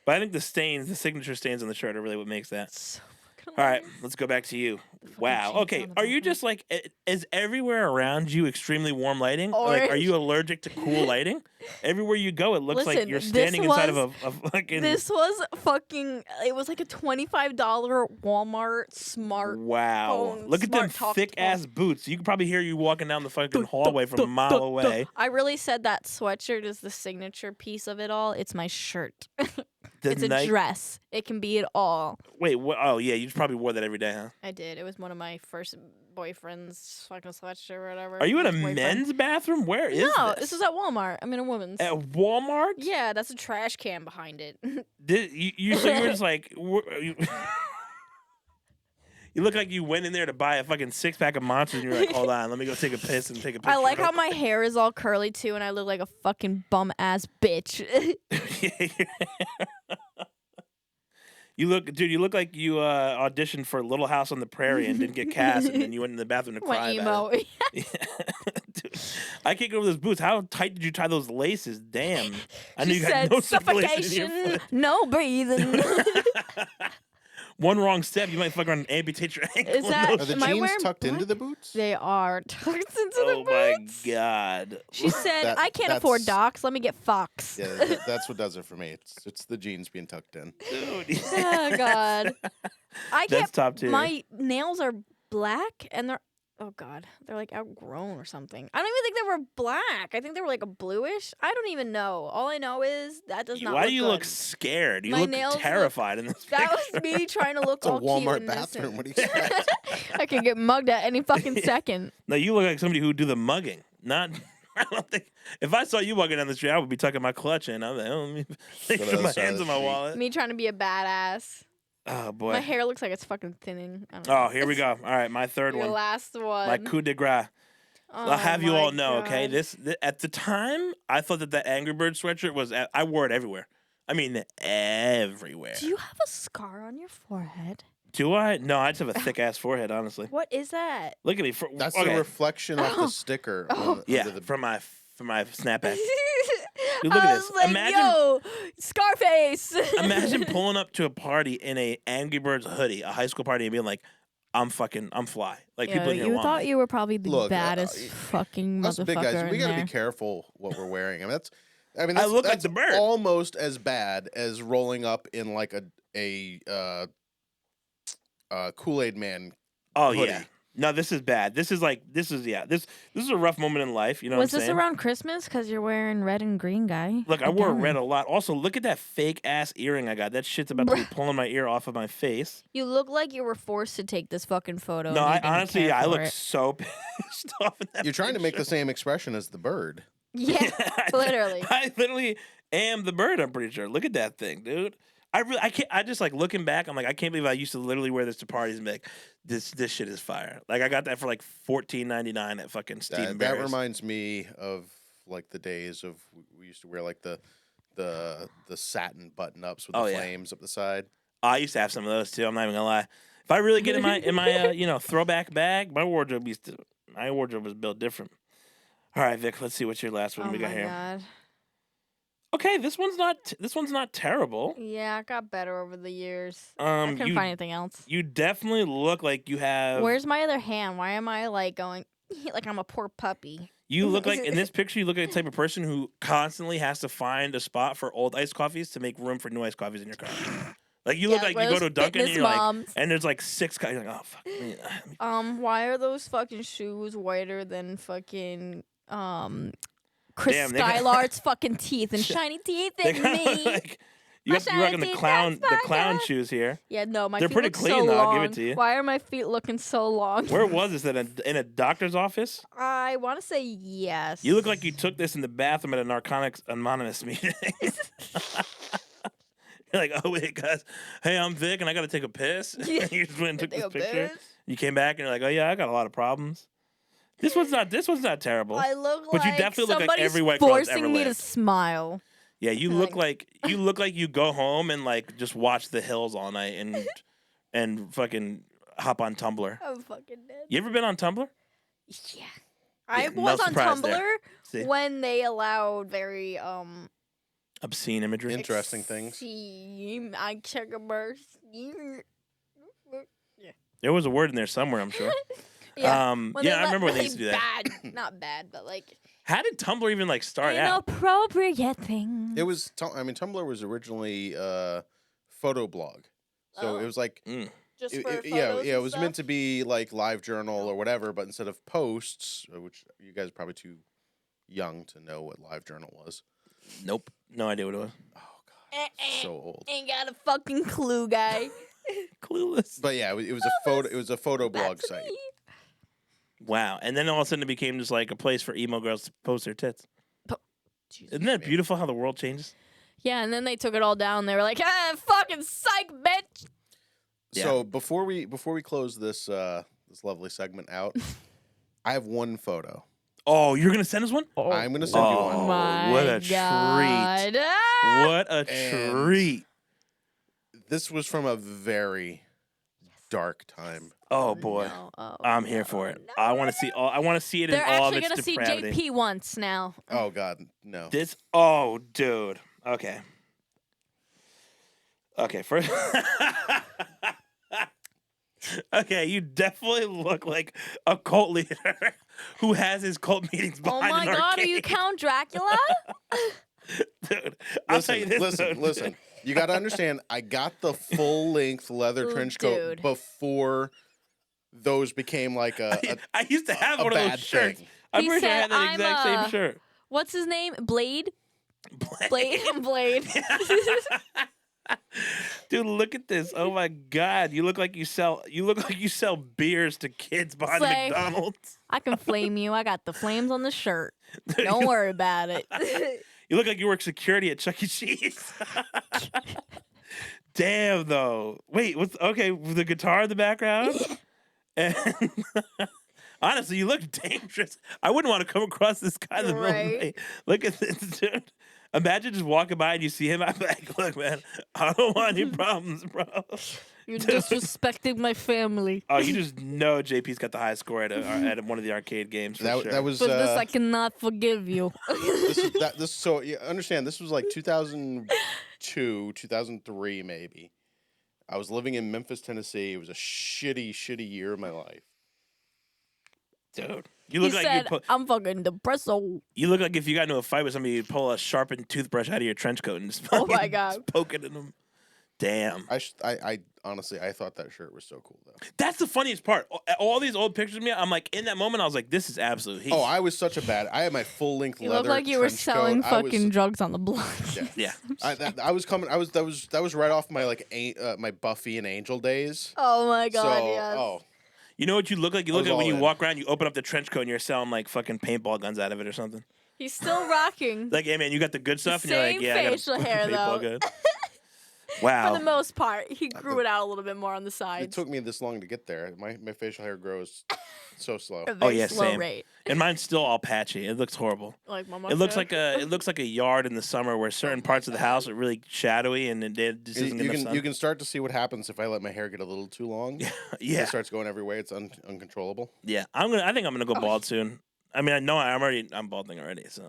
But I think the stains, the signature stains on the shirt are really what makes that. So fucking All right, hilarious. let's go back to you. fucking Wow. jeans Okay, on the are you back. just like, is everywhere around you extremely warm lighting? Like, are Orange. you allergic to cool lighting? Everywhere you go, it looks like Listen, you're this standing inside of was- a fucking. This was fucking... It was like a $25 Walmart smart... Wow. phone, Look at them smart talk thick ass boots. You can probably hear you walking down the fucking hallway from a mile away. I really said that sweatshirt is the signature piece of it all. It's my shirt. The It's a night- dress. It can be it all. Wait, what? Oh, yeah, you just probably wore that every day, huh? I did. It was one of my first boyfriend's fucking sweatshirt or whatever. Are you in a Ex-boyfriend. men's bathroom? Where is No, this? this is at Walmart. I'm in a woman's. At Walmart? Yeah, that's a trash can behind it. So you were just like, you look like you went in there to buy a fucking 6-pack of monsters, and you're like, hold on, let me go take a piss and take a picture. I like real how my hair is all curly too, and I look like a fucking bum ass bitch. quick." You look like you auditioned for Little House on the Prairie and didn't get cast, and then you went in the bathroom to cry Went about emo. it. Dude, I can't get over those boots. How tight did you tie those laces? Damn. I knew She you got said no circulation in suffocation, your foot. no breathing. One wrong step, you might fuck around and amputate your ankle. Is that- Are the Am I jeans wearing tucked into black? the boots? They are tucked into Oh the my boots. god. She said, That- "I can't afford that's- docs. Let me get Fox." Yeah, that's what does it for me. It's the jeans being tucked in. Dude. Oh God, I That's can't. top tier. My nails are black, and they're they're like outgrown or something. I don't even think they were black. I think they were like a bluish. I don't even know. All I know is that does not. Why look do you good. look scared? You My look nails look- terrified in this That picture. was me trying to look It's a all cute Walmart and bathroom. innocent. What do you expect? I could get mugged at any fucking second. No, you look like somebody who would do the mugging. Not. I don't think. If I saw you walking down the street, I would be tucking my clutch in. I'm like, oh, let me make Go to sure the my other side of hands the in my street. wallet. Me trying to be a badass. Oh boy. My hair looks like it's fucking thinning. I don't Oh, know. here we go. All right, my third Your one. last one. My coup de grace. Oh I'll have you my all know, okay? God. This at the time, I thought that the Angry Bird sweatshirt was. I wore it everywhere. I mean, everywhere. Do you have a scar on your forehead? Do I? No, I just have a thick ass forehead. Honestly, What is that? look at me. That's okay. the reflection off the sticker. Oh. Yeah, Under the, from my snapback. Dude, look at I this. was like, Imagine- yo, Scarface. Imagine pulling up to a party in a Angry Birds hoodie, a high school party, and being like, "I'm fly." Like people in here you want thought me. you were probably the Look, baddest fucking us big motherfucker guys, we in gotta there. be careful what we're wearing. I I mean, that's, look like that's the bird. almost as bad as rolling up in like a Kool-Aid Man. Oh hoodie. yeah. No, this is bad. This is a rough moment in life. You know Was what I'm this saying? around Christmas? Because you're wearing red and green, guy. Look, I Get wore down. red a lot. Also, look at that fake ass earring I got. That shit's about to be pulling my ear off of my face. You look like you were forced to take this fucking photo. No, and you I didn't honestly, care yeah, I for look it. so pissed off in that You're trying to make the picture. same expression as the bird. Yeah, literally. I literally am the bird. I'm pretty sure. Look at that thing, dude. I can't. I just like looking back. I'm like, I can't believe I used to literally wear this to parties and be like, this shit is fire. Like I got that for like $14.99 at fucking Steve & That Barrett's. reminds me of like the days of we used to wear like the satin button ups with the Oh, yeah. flames up the side. I used to have some of those too. I'm not even gonna lie. If I really get in my throwback bag, my wardrobe was built different. All right, Vic. Let's see what's your last one Oh we got my here. god. Okay, this one's not terrible. Yeah, it got better over the years. I Um, couldn't you find anything else. you definitely look like you have. Where's my other hand? Why am I like going like I'm a poor puppy? You look like in this picture. You look like the type of person who constantly has to find a spot for old iced coffees to make room for new iced coffees in your car. Like you look Yeah, like one you of go to those Dunkin' and fitness you're like, moms. and there's like 6 guys. You're like, oh fuck. Why are those fucking shoes whiter than fucking Chris Damn, they got- Skylar's fucking teeth and shiny teeth They and kind of me? like My you're rocking the shiny clown teeth, the that's clown fucked shoes here. Yeah, no, my They're feet pretty look clean, so though, long. I'll give it to you. Why are my feet looking so long? Where was this in a doctor's office? I want to say yes. You look like you took this in the bathroom at a Narcotics Anonymous meeting. You're like, oh wait, guys, hey, I'm Vic, and I got to take a piss. Yeah. You just went and took Take this a picture. piss? You came back and you're like, oh yeah, I got a lot of problems. This one's not terrible. I look But you like definitely look like somebody's every white girl that's forcing ever me to lived. smile. Yeah, you look like you go home and like just watch The Hills all night and fucking hop on Tumblr. I'm fucking dead. You ever been on Tumblr? Yeah. I no was on surprise Tumblr there. See? when they allowed very Obscene imagery. Interesting things. I check a burst. There was a word in there somewhere, I'm sure. Yeah. When When yeah, they I let remember when they really used to do that. Bad, not bad, but like How did Tumblr even like start out? inappropriate thing. It was. Tumblr was originally photo blog, so it was like just it- for it- photos yeah. It and was stuff? meant to be like live journal or whatever, but instead of posts, which you guys are probably too young to know what live journal was. Nope. No idea what it was. Oh god, so old. Ain't got a fucking clue, guy. Clueless. But yeah, it was a photo. It was a photo blog That's site. me. Wow. And then all of a sudden it became just like a place for emo girls to post their tits. Jesus. Isn't that beautiful how the world changes? Yeah, and then they took it all down. They were like, ah, fucking psych, bitch. Yeah. So before we close this this lovely segment out, I have one photo. Oh, you're going to send us one? I'm gonna send you one. Oh, My what a God. treat. Ah! What a And- treat. This was from a very dark time. Oh, boy. No. Oh, I'm here no. for it. No, I want no. to see all. I want to see it They're in all of actually its gonna see depravity. JP once now. Oh God, no. This. Oh, dude. Okay. Okay. First. Okay, you definitely look like a cult leader who has his cult meetings Oh behind my an God, are arcade. you Count Dracula? Dude, I'll tell you this. though, Listen. You got to understand. I got the full length leather Ooh, trench coat dude. before those became like a I used to have a one of bad those shirts. thing. I'm He pretty sure I said, had that "I'm exact a- same shirt. What's his name? Blade? Blade. Blade. Dude, look at this. Oh my God. You look like you sell beers to kids behind Slay. McDonald's. I can flame you. I got the flames on the shirt. Don't worry about it. You look like you work security at Chuck E. Cheese. Damn though. Wait, what's okay, with the guitar in the background? And honestly, you look dangerous. I wouldn't want to come across this guy in the middle of the Right. night. Look at this dude. Imagine just walking by and you see him. I'm like, look, man, I don't want any problems, bro. You're disrespecting my family. Oh, you just know JP's got the highest score at one of the arcade games. For sure. That was For this, I cannot forgive you. this so you understand this was like 2002 2003 maybe. I was living in Memphis, Tennessee. It was a shitty year of my life. dude. You He look like said, you pull, I'm fucking depresso. you look like if you got into a fight with somebody, you'd pull a sharpened toothbrush out of your trench coat and just Oh my fucking God. just poke it in them. Damn. I honestly I thought that shirt was so cool though. That's the funniest part. All these old pictures of me, I'm like, in that moment, I was like, this is absolute heat. Oh, I was such a bad. I had my full length You leather. look like you were trench selling coat. I was- fucking drugs on the block. yeah. I was coming. That was right off my my Buffy and Angel days. Oh my God, so yes. oh You know what you look like? You I look was like when all you in. walk around, you open up the trench coat and you're selling like fucking paintball guns out of it or something. He's still rocking. Like, hey man, you got the good stuff, and you're like, Same yeah, I got facial a hair, paintball though. gun. Wow. For the most part, he grew it out a little bit more on the it sides. took me this long to get there. My facial hair grows so slow. A very yeah, slow same. rate. And mine's still all patchy. It looks horrible. Like my It looks mustache. like a yard in the summer where certain parts of the house are really shadowy and it just You, doesn't you get can enough you sun. can start to see what happens if I let my hair get a little too long. Yeah, It starts going every way. It's uncontrollable. yeah. I think I'm gonna go bald soon. I mean, I know I'm balding already. So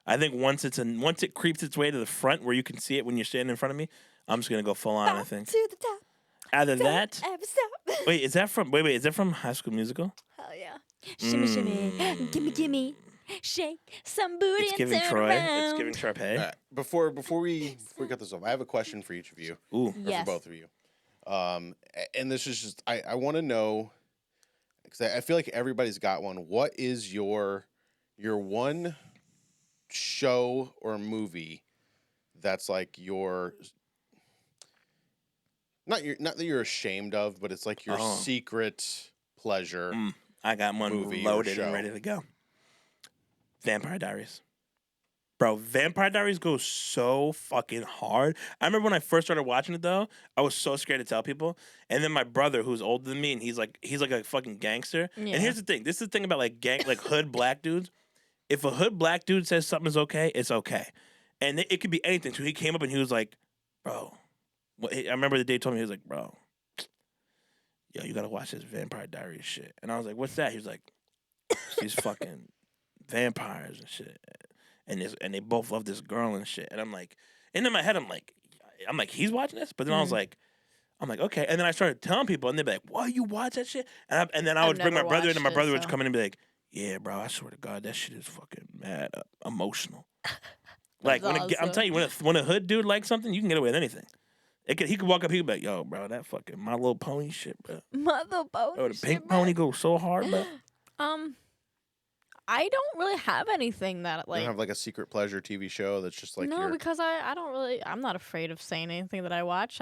I think once it creeps its way to the front where you can see it when you're standing in front of me, I'm just gonna go full on. I think To the top. either that. Ever stop. Wait, is that from High School Musical? Hell yeah. Shimmy, shimmy. Gimme, gimme. Shake some booty It's and giving turn Troy. around. It's giving Sharpay. All right, before we cut this off, I have a question for each of you, Ooh. or Yes. for both of you. And this is just I want to know because I feel like everybody's got one. What is your one show or movie that's like your not that you're ashamed of, but it's like your Oh. secret pleasure. I got one Movie or loaded show. and ready to go. Vampire Diaries. Bro, Vampire Diaries goes so fucking hard. I remember when I first started watching it though, I was so scared to tell people. And then my brother, who's older than me, and he's like a fucking gangster. Yeah. And here's the thing. This is the thing about like hood black dudes. If a hood black dude says something is okay, it's okay. And it could be anything. So he came up and he was like, bro. I remember the day he told me, he was like, bro, yo, you gotta watch this Vampire Diaries shit. And I was like, what's that? He was like, these fucking vampires and shit. And they both love this girl and shit. And I'm like, and in my head, I'm like, he's watching this? But then I was like, okay. And then I started telling people, and they'd be like, "What, you watch that shit?" And then I I've would bring my never brother in, and my watched it, brother would so. come in and be like, "Yeah, bro, I swear to God, that shit is fucking mad emotional." Like That's I'm awesome. telling you, when a hood dude likes something, you can get away with anything. He could walk up, he could be like, "Yo, bro, that fucking My Little Pony shit, bro. Mother bone. Oh, the pink pony goes so hard, bro." I don't really have anything that You like. don't have like a secret pleasure TV show that's just like no, your because I don't really. I'm not afraid of saying anything that I watch.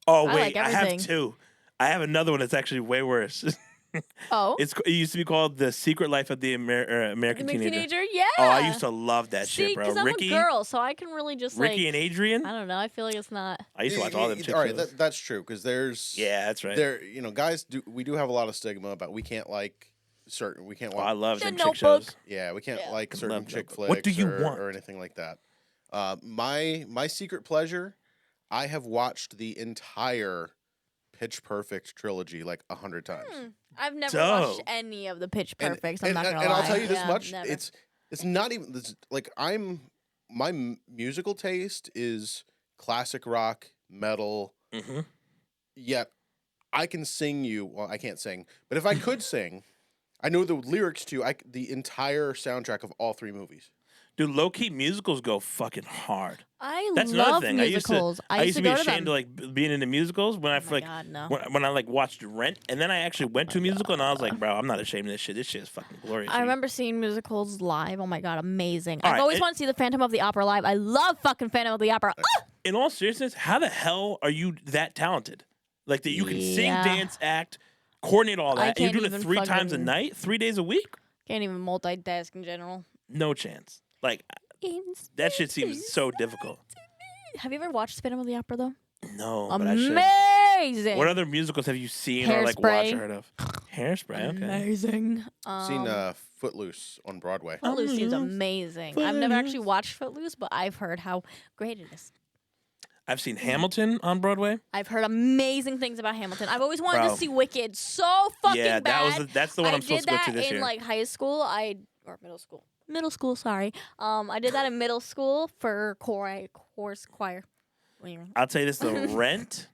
Oh I wait, like I have everything. two. I have another one that's actually way worse. Oh, It used to be called The Secret Life of the American Big Teenager. Yeah. Oh, I used to love that See, shit, bro. because I'm Ricky, a girl, so I can really just Ricky like. and Adrian. I don't know. I feel like it's not. I used to watch all them chick All right, shows. that's true because there's Yeah, that's right. There, guys we do have a lot of stigma about we can't like we can't Oh, I watch. love The them chick Notebook. shows. Yeah, we can't Yeah. like certain Love chick Notebook. flicks. What do you want? or anything like that? My secret pleasure, I have watched the entire Pitch Perfect trilogy like 100 times. I've never Dope. watched any of the Pitch And- Perfects. and, I'm not gonna and lie. I'll tell you this Yeah, much: never. it's not even like my musical taste is classic rock, metal. Mm-hmm. Yet I can sing you. Well, I can't sing, but if I could sing, I know the lyrics to the entire soundtrack of all 3 movies. Dude, low key musicals go fucking hard. I That's love another thing. musicals. I used to be go ashamed to to like being into musicals when I my like God, no. when I like watched Rent, and then I actually went to a musical, and I was like, bro, I'm not ashamed of this shit. This shit is fucking glorious. I remember seeing musicals live. Oh my God, amazing. All I've right, always wanted to see the Phantom of the Opera live. I love fucking Phantom of the Opera. Ah! In all seriousness, how the hell are you that talented? Like that you can sing, Yeah. dance, act, coordinate all I that. And you're can't doing it even 3 times a fucking- night, 3 days a week? Can't even multitask in general. No chance. Like that shit seems so difficult. Have you ever watched Phantom of the Opera though? No, but I should. Amazing. What other musicals have you seen or like watched or Hairspray. heard of? Hairspray, okay. Amazing. I've seen Footloose on Broadway. Footloose seems Footloose. amazing. I've never actually watched Footloose, but I've heard how great it is. I've seen Hamilton on Broadway. I've heard amazing things about Hamilton. I've always wanted Bro. to see Wicked so fucking Yeah, bad. that's the one I I'm supposed did to go to that this in year. like high school. Or middle school. Middle school, sorry. I did that in middle school for choir. I'll tell you this though, Rent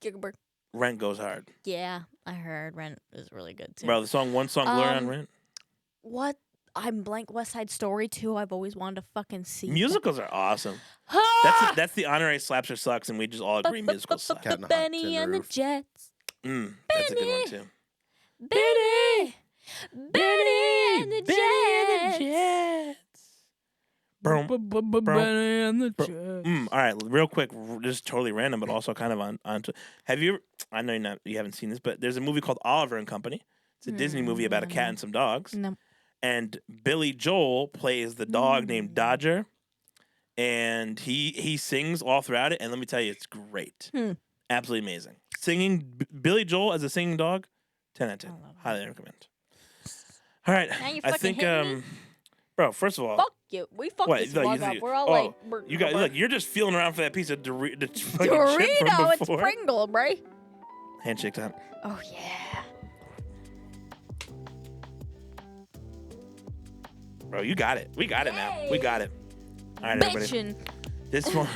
Gigabird. goes hard. Yeah, I heard Rent is really good too. Bro, the One Song Glory on Um, Rent. What? I'm blank. West Side Story too. I've always wanted to fucking see. Musicals are awesome. Ah! That's the honorary slaps or sucks, and we just all agree musicals suck. Cat in a Hot Benny Tin and the Roof. Jets. That's a good one too. Benny and the Jets. Boom. Benny and the Jets. All right, real quick, just totally random, but also kind of on. Have you? I know you haven't seen this, but there's a movie called Oliver and Company. It's a Disney movie about a cat and some dogs. No. And Billy Joel plays the dog named Dodger, and he sings all throughout it. And let me tell you, it's great, absolutely amazing. Singing Billy Joel as a singing dog, 10 out of 10. Highly recommend. All right, Now you I fucking think, hit me. bro. First of all, Fuck you. We fucked what, this like, vlog you up. think- We're all oh, like, you got look. You're just feeling around for that piece of fucking chip from Dorito. It's before. Pringle, bro. Handshake time. Oh yeah. Bro, you got it. We got it now. We got it. All right, everybody. Bitchin'. This one,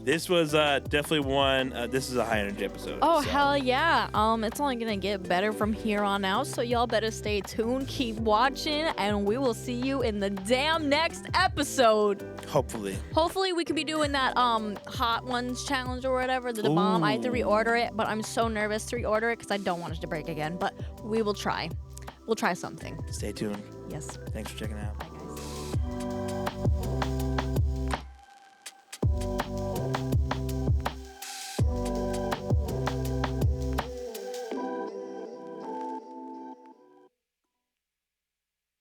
this was definitely one. This is a high energy episode. Oh so. hell yeah. It's only gonna get better from here on out, so y'all better stay tuned, keep watching, and we will see you in the damn next episode. Hopefully. Hopefully we can be doing that Hot Ones challenge or whatever, the bomb. I have to Ooh. reorder it, but I'm so nervous to reorder it because I don't want it to break again. But we will try. We'll try something. Stay tuned. Yes. Thanks for checking out. Bye guys.